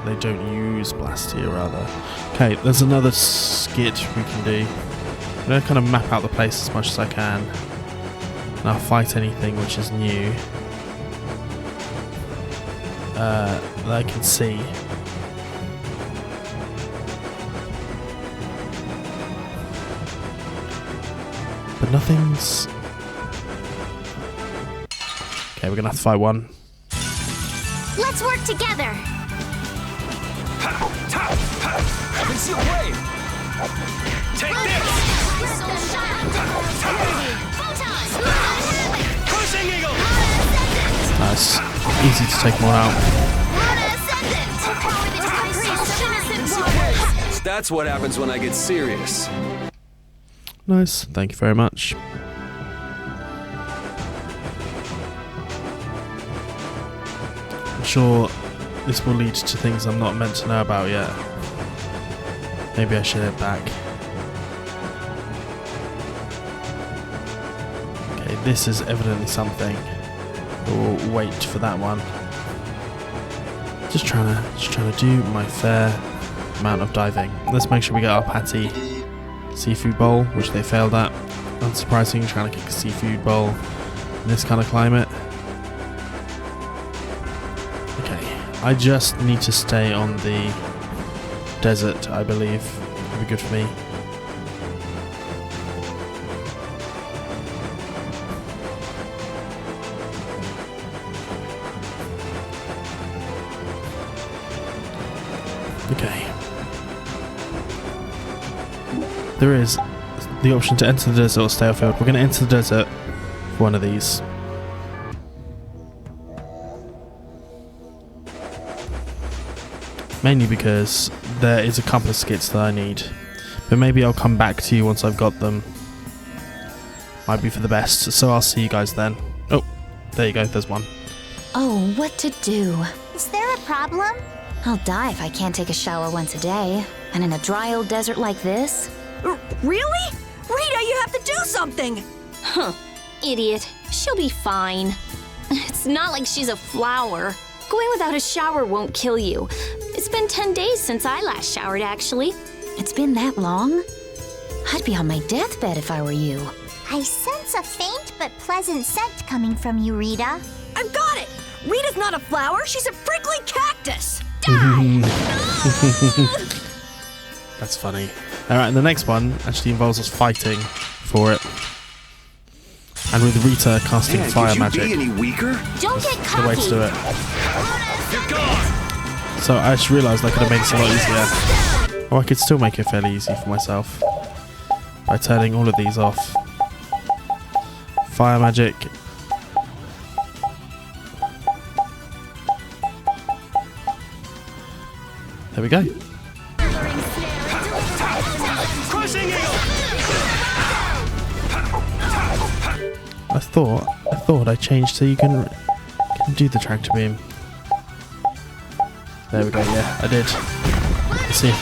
A: They don't use blastia, rather. Okay, there's another skit we can do. I'm going to kind of map out the place as much as I can. And I'll fight anything which is new. That I can see. But nothing's... Okay, we're gonna have to fight one.
E: Let's work together.
O: Conceal wave. Take this. Crushing eagle.
A: Nice. Easy to take more out.
D: That's what happens when I get serious.
A: Nice. Thank you very much. I'm sure this will lead to things I'm not meant to know about yet. Maybe I should head back. Okay, this is evidently something. We'll wait for that one. Just trying to do my fair amount of diving. Let's make sure we get our patty seafood bowl, which they failed at. Unsurprising, trying to kick a seafood bowl in this kind of climate. Okay, I just need to stay on the desert, I believe. It'll be good for me. Okay. There is the option to enter the desert or stay off-field. We're going to enter the desert for one of these. Mainly because there is a couple of skits that I need. But maybe I'll come back to you once I've got them. Might be for the best. So I'll see you guys then. Oh, there you go. There's one.
B: Oh, what to do?
N: Is there a problem?
B: I'll die if I can't take a shower once a day. And in a dry old desert like this?
H: Really? Rita, you have to do something!
F: Huh. Idiot. She'll be fine. It's not like she's a flower. Going without a shower won't kill you. It's been 10 days since I last showered, actually.
B: It's been that long? I'd be on my deathbed if I were you.
N: I sense a faint but pleasant scent coming from you, Rita.
H: I've got it! Rita's not a flower, she's a prickly cactus!
A: That's funny. Alright, and the next one actually involves us fighting for it. And with Rita casting fire magic.
D: Could you be any weaker?
E: Don't get cocky.
A: The way to do it.
O: You're gone.
A: So I just realised I could have made this a lot easier. Or I could still make it fairly easy for myself. By turning all of these off. Fire magic. There we go. I thought I changed so you can do the tractor beam. There we go, yeah, I did. Let's see.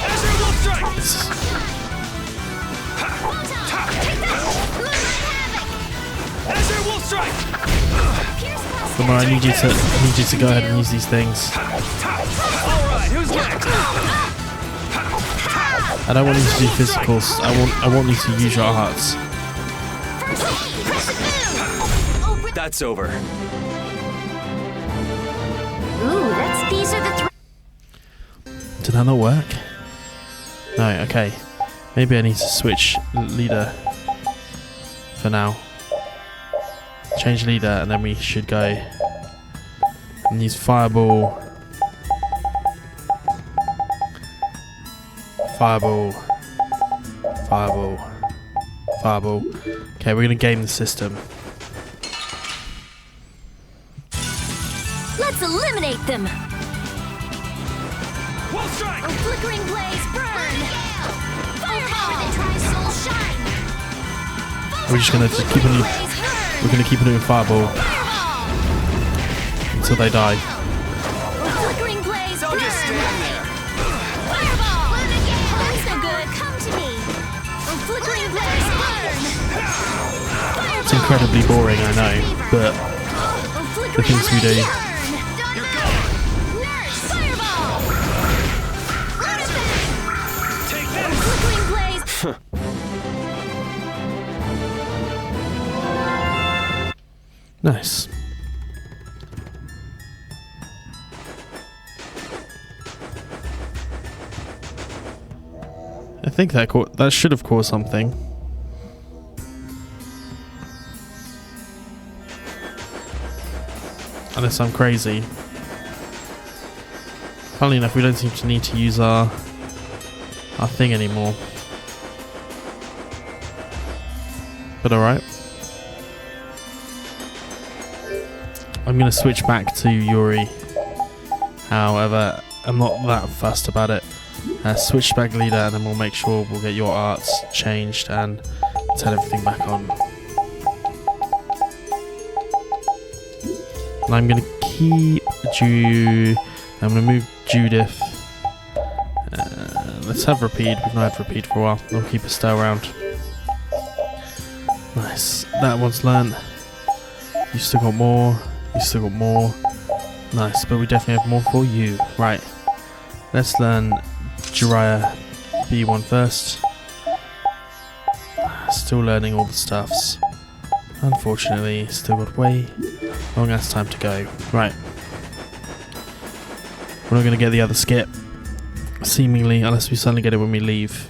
A: Come on, I need you to go ahead and use these things. I don't want you to do physicals. I want you to use your hearts.
D: That's over.
E: Ooh, these are the three.
A: Did that not work? No, okay. Maybe I need to switch leader for now. Change leader and then we should go and use fireball. Fireball. Fireball. Fireball. Okay, we're gonna game the system.
F: Let's eliminate them!
O: Wall strike!
F: A flickering blaze burn! Fireball! Shine!
A: We're just gonna keep on. We're gonna keep on doing fireball until they die.
F: A flickering blaze burn!
O: Just stand there.
F: Fireball! That's no good! Come to me! A flickering blaze burn!
A: It's incredibly boring, I know, but the things we do. Nice. I think that should have caused something. Unless I'm crazy. Funnily enough, we don't seem to need to use our thing anymore. But alright. I'm going to switch back to Yuri. However, I'm not that fussed about it. Switch back leader and then we'll make sure we'll get your arts changed and turn everything back on. And I'm going to keep I'm going to move Judith. Let's have Rapede. We've not had Rapede for a while. We'll keep Estelle around. Nice. That one's learnt. You still got more. You still got more. Nice, but we definitely have more for you. Right. Let's learn Jiraiya B1 first. Still learning all the stuffs. Unfortunately, still got way long ass time to go. Right. We're not going to get the other skip. Seemingly, unless we suddenly get it when we leave.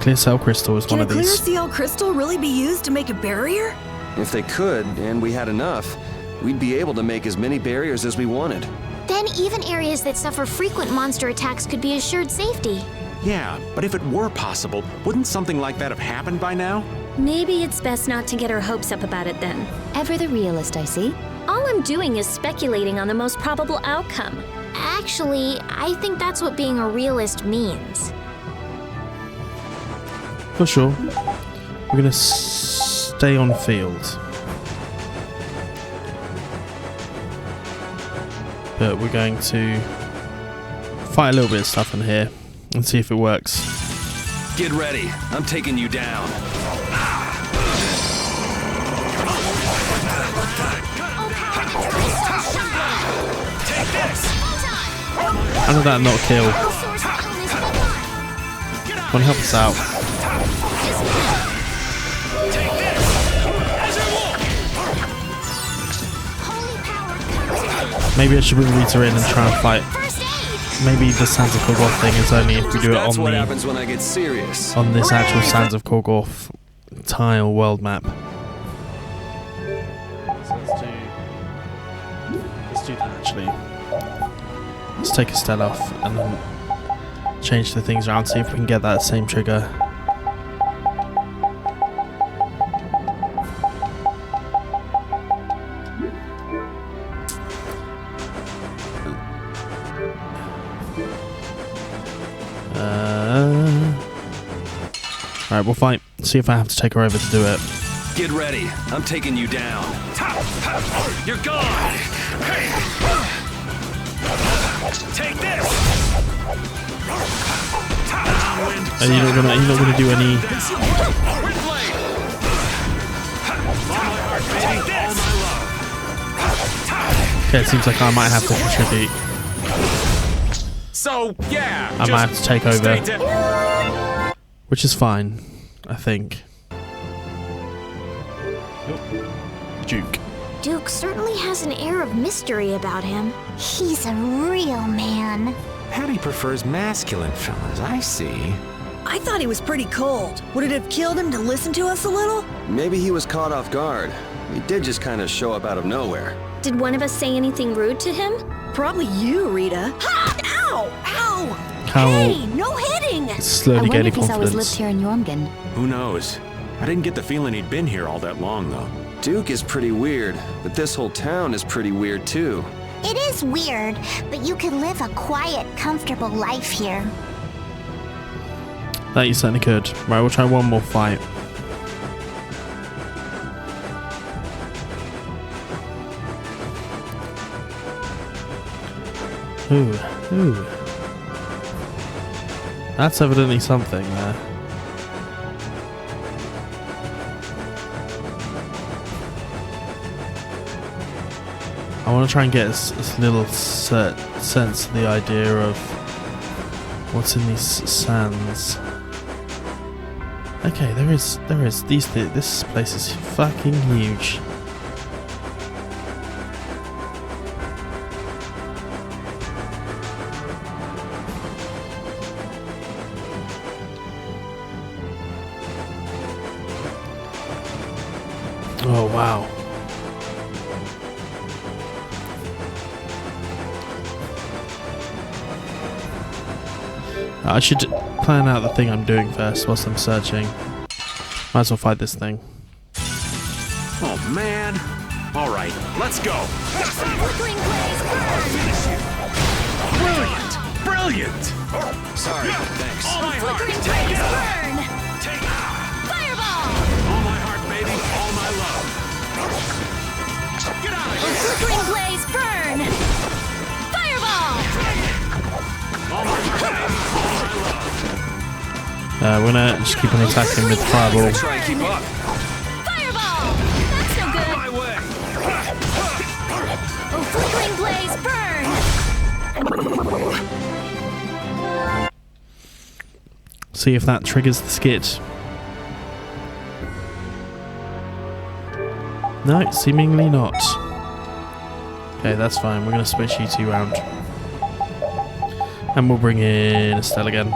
A: Clear cell crystal is one of these.
H: Can a clear cell crystal really be used to make a barrier?
D: If they could, and we had enough, we'd be able to make as many barriers as we wanted.
E: Then even areas that suffer frequent monster attacks could be assured safety.
I: Yeah, but if it were possible, wouldn't something like that have happened by now?
F: Maybe it's best not to get our hopes up about it then.
B: Ever the realist, I see.
F: All I'm doing is speculating on the most probable outcome.
E: Actually, I think that's what being a realist means.
A: For sure. We're going to stay on field. But we're going to fight a little bit of stuff in here and see if it works.
D: Get ready. I'm taking you down.
O: Take this!
A: How did that not kill? Come on, help us out. Maybe I should bring Rita in and try and fight. Maybe the Sands of Korgoth thing is only if we do it on
D: what happens when I get serious.
A: On this actual Sands of Korgoth tile world map. So let's do that actually. Let's take Estelle off and then change the things around, see if we can get that same trigger. Alright, we'll fight. See if I have to take her over to do it.
D: Get ready. I'm taking you down.
O: You're gone! Take this!
A: Are you not gonna do any? Okay, it seems like I might have to contribute.
I: So yeah,
A: I might have to take over, which is fine, I think. Duke.
E: Duke certainly has an air of mystery about him.
N: He's a real man.
I: Patty prefers masculine fellas, I see.
H: I thought he was pretty cold. Would it have killed him to listen to us a little?
D: Maybe he was caught off guard. He did just kind of show up out of nowhere.
F: Did one of us say anything rude to him?
H: Probably you, Rita. Ha! Ow! Ow!
A: How
H: Hey, no hitting!
A: slowly
B: I wonder
A: gaining
B: if he's always lived
A: confidence.
B: here in Jormungand.
I: Who knows? I didn't get the feeling he'd been here all that long, though.
D: Duke is pretty weird, but this whole town is pretty weird too.
N: It is weird, but you could live a quiet, comfortable life here.
A: That you certainly could. Right, we'll try one more fight. Ooh. That's evidently something there. I want to try and get a little sense of the idea of what's in these sands. Okay, there is. This place is fucking huge. Oh wow. I should plan out the thing I'm doing first whilst I'm searching. Might as well fight this thing.
I: Oh, man. All right, let's go. Brilliant! Brilliant!
O: Sorry, thanks.
I: All my heart.
O: Take it. Take it.
F: Fireball!
I: All my heart, baby. All my love. Get out of here.
F: Flickering blaze, burn! Fireball!
I: All my heart, baby. All my love.
A: We're gonna just keep on attacking with fireball.
O: Try and keep up.
F: Fireball! That's no good.
O: My way.
F: Oh, flickering blaze, burn!
A: See if that triggers the skid. No, seemingly not. Okay, that's fine. We're gonna switch you two round. And we'll bring in Estelle again.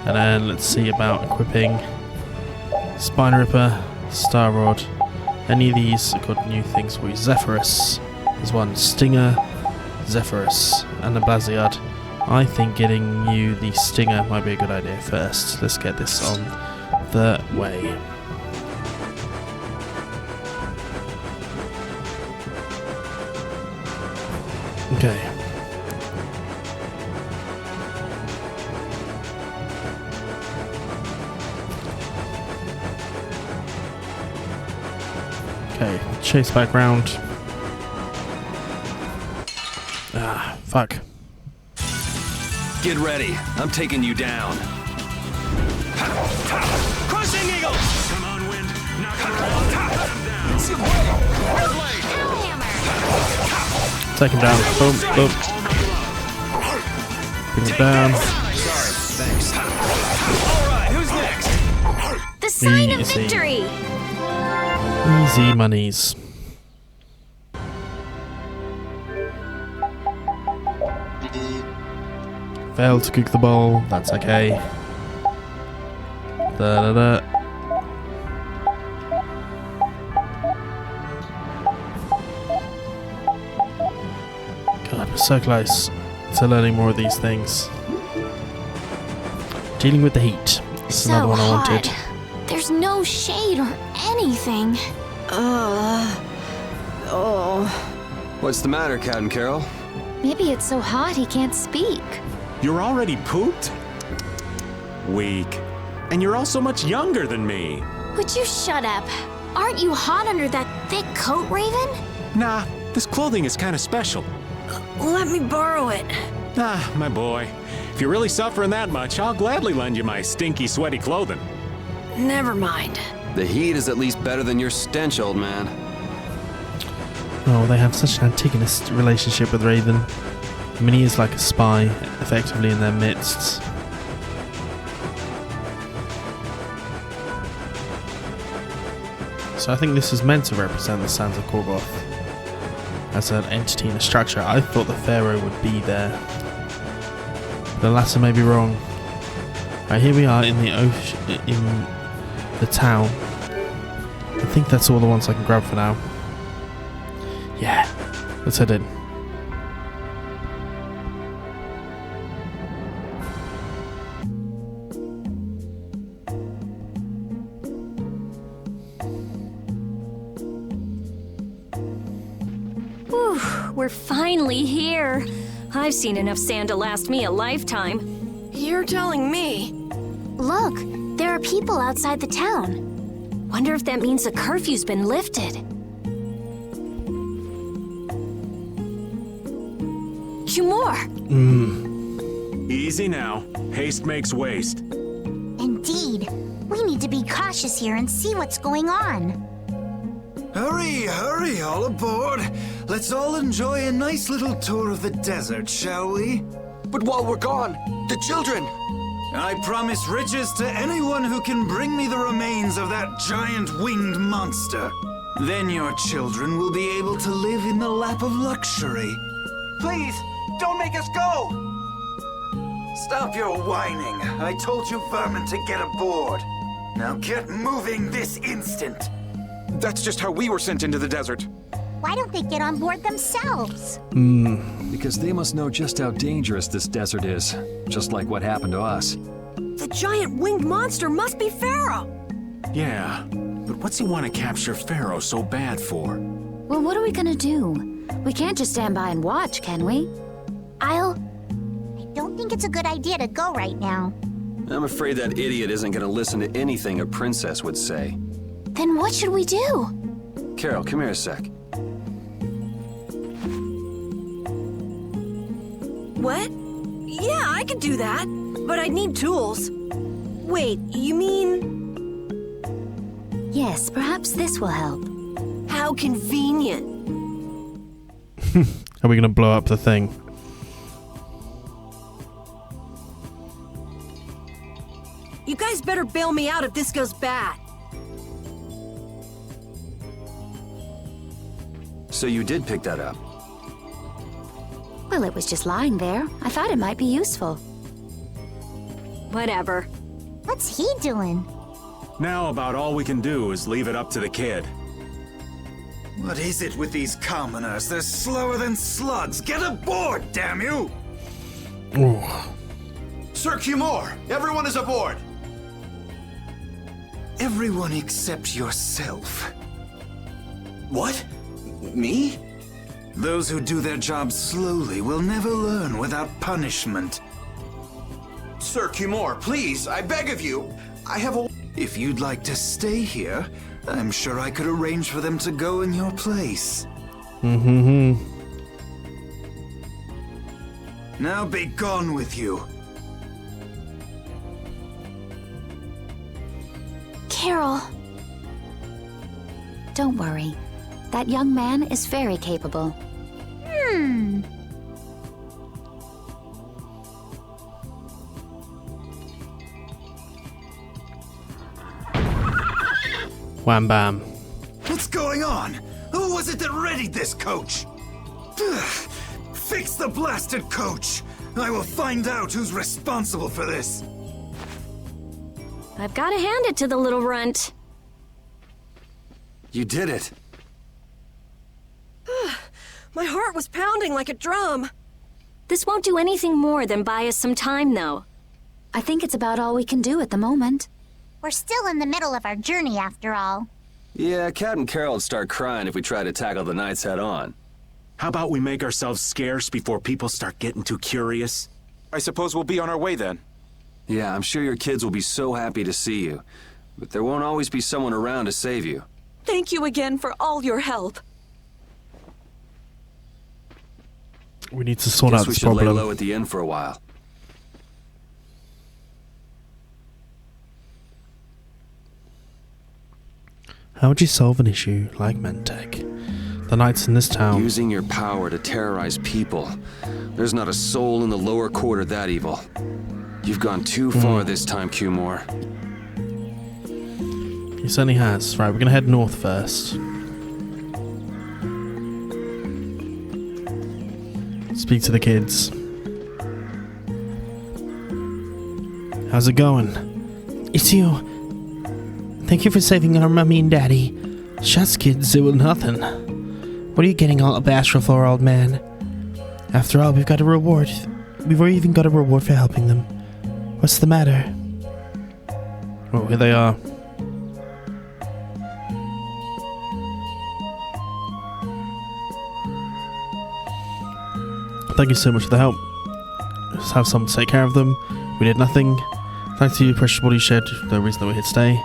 A: And then let's see about equipping Spine Ripper, Star Rod. Any of these have got new things for you. Zephyrus. There's one. Stinger, Zephyrus, and a Blasiad. I think getting you the Stinger might be a good idea first. Let's get this on the way. Okay. Okay, chase back round. Ah, fuck.
D: Get ready. I'm taking you down.
O: Crushing eagle.
I: Come on, wind. Knock him around.
A: Take him down. Boom, boom. Bring him down.
O: Sorry, thanks. All right, who's next?
F: The sign of
A: Easy.
F: victory!
A: Easy monies. Failed to cook the bowl. That's okay. Da da da. God, we're so close to learning more of these things. Dealing with the heat. This is
E: So
A: another one I
E: hot.
A: wanted.
E: There's no shade or anything.
D: What's the matter, Captain Carol?
B: Maybe it's so hot he can't speak.
I: You're already pooped? Weak. And you're also much younger than me.
E: Would you shut up? Aren't you hot under that thick coat, Raven?
I: Nah, this clothing is kind of special.
H: Let me borrow it.
I: Ah, my boy. If you're really suffering that much, I'll gladly lend you my stinky, sweaty clothing.
H: Never mind.
D: The heat is at least better than your stench, old man.
A: Oh, they have such an antagonist relationship with Raven. I mean, he is like a spy, effectively in their midst. So I think this is meant to represent the sands of Korgoth as an entity and a structure. I thought the Pharaoh would be there. The latter may be wrong. Right, here we are in the ocean, in the town. I think that's all the ones I can grab for now. Yeah, let's head in.
F: Whew, we're finally here. I've seen enough sand to last me a lifetime.
E: You're telling me. Look, there are people outside the town.
F: Wonder if that means the curfew's been lifted.
E: Kumor!
I: Easy now. Haste makes waste.
N: Indeed. We need to be cautious here and see what's going on.
P: Hurry, hurry, all aboard. Let's all enjoy a nice little tour of the desert, shall we?
O: But while we're gone, the children!
P: I promise riches to anyone who can bring me the remains of that giant winged monster. Then your children will be able to live in the lap of luxury.
O: Please, don't make us go!
P: Stop your whining. I told you vermin to get aboard. Now get moving this instant.
M: That's just how we were sent into the desert.
N: Why don't they get on board themselves?
J: Because they must know just how dangerous this desert is, just like what happened to us.
H: The giant winged monster must be Pharaoh!
I: Yeah, but what's he want to capture Pharaoh so bad for?
B: Well, what are we gonna do? We can't just stand by and watch, can we?
N: I don't think it's a good idea to go right now.
D: I'm afraid that idiot isn't going to listen to anything a princess would say.
E: Then what should we do?
D: Carol, come here a sec.
H: What? Yeah, I could do that, but I'd need tools. Wait, you mean...
B: Yes, perhaps this will help.
H: How convenient.
A: Are we gonna blow up the thing?
H: You guys better bail me out if this goes bad.
D: So you did pick that up?
B: Well, it was just lying there. I thought it might be useful.
F: Whatever.
N: What's he doing?
I: Now about all we can do is leave it up to the kid.
P: What is it with these commoners? They're slower than slugs. Get aboard, damn you!
A: Ooh.
O: Sir Kumor, everyone is aboard!
P: Everyone except yourself.
O: What? Me?
P: Those who do their jobs slowly will never learn without punishment.
O: Sir Kumor, please, I beg of you. I have a...
P: If you'd like to stay here, I'm sure I could arrange for them to go in your place. Now be gone with you.
E: Carol.
B: Don't worry. That young man is very capable.
A: Wham bam.
P: What's going on? Who was it that readied this coach? Fix the blasted coach! I will find out who's responsible for this.
F: I've got to hand it to the little runt.
D: You did it.
H: My heart was pounding like a drum.
F: This won't do anything more than buy us some time, though.
B: I think it's about all we can do at the moment.
N: We're still in the middle of our journey, after all.
D: Yeah, Cat and Carol would start crying if we tried to tackle the knights head on.
I: How about we make ourselves scarce before people start getting too curious?
M: I suppose we'll be on our way then.
D: Yeah, I'm sure your kids will be so happy to see you. But there won't always be someone around to save you.
H: Thank you again for all your help.
A: We need to sort out
D: Guess we
A: this
D: should lay
A: problem.
D: low at the inn for a while.
A: How would you solve an issue like Mentec? The knights in this town...
D: Using your power to terrorize people. There's not a soul in the lower quarter that evil. You've gone too far this time, Kumor.
A: He certainly has. Right, we're gonna head north first. Speak to the kids. How's it going?
Q: It's you. Thank you for saving our mummy and daddy.
A: Shucks, kids, it was nothing.
Q: What are you getting all bashful for, old man? After all, we've got a reward. We've even got a reward for helping them. What's the matter?
A: Oh, here they are. Thank you so much for the help. Just have someone to take care of them. We did nothing. Thanks to you, precious body shed. No reason that we're here to stay.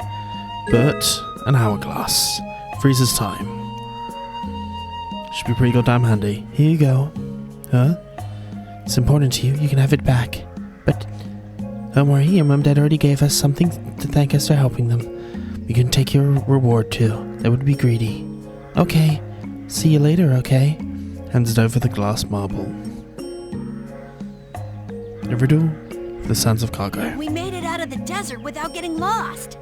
A: But an hourglass freezes time. Should be pretty goddamn handy.
Q: Here you go.
A: Huh?
Q: It's important to you. You can have it back. But don't worry, your mum and dad already gave us something to thank us for helping them. You can take your reward too. That would be greedy. Okay. See you later, okay?
A: Hands it over the glass marble. A riddle for the sands of cargo.
H: We made it out of the desert without getting lost.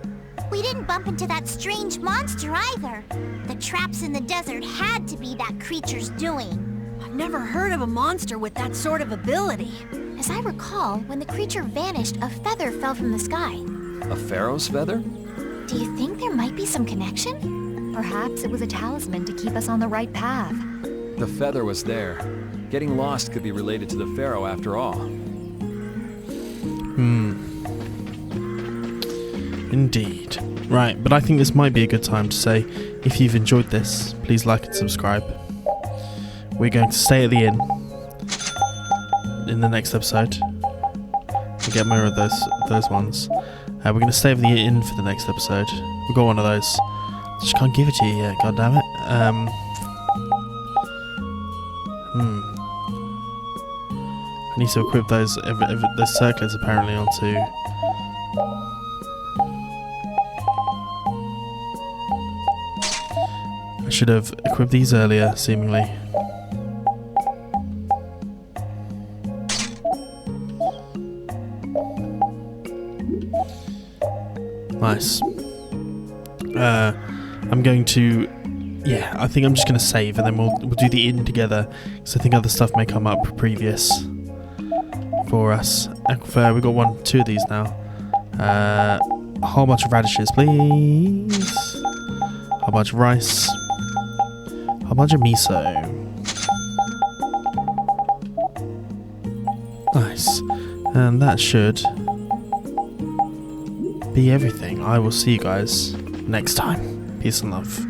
N: We didn't bump into that strange monster either. The traps in the desert had to be that creature's doing.
H: I've never heard of a monster with that sort of ability.
C: As I recall, when the creature vanished, a feather fell from the sky.
J: A pharaoh's feather?
C: Do you think there might be some connection?
L: Perhaps it was a talisman to keep us on the right path.
J: The feather was there. Getting lost could be related to the pharaoh after all.
A: Indeed. Right, but I think this might be a good time to say, if you've enjoyed this, please like and subscribe. We're going to stay at the inn in the next episode. We'll get more of those ones. We're going to stay at the inn for the next episode. We've got one of those. Just can't give it to you yet, goddammit. I need to equip those circlets apparently onto. I should have equipped these earlier, seemingly. Nice. I'm going to. Yeah, I think I'm just going to save and then we'll do the inn together, because I think other stuff may come up previous for us. We've got two of these now. A whole bunch of radishes, please. A whole bunch of rice. A whole bunch of miso. Nice. And that should be everything. I will see you guys next time. Peace and love.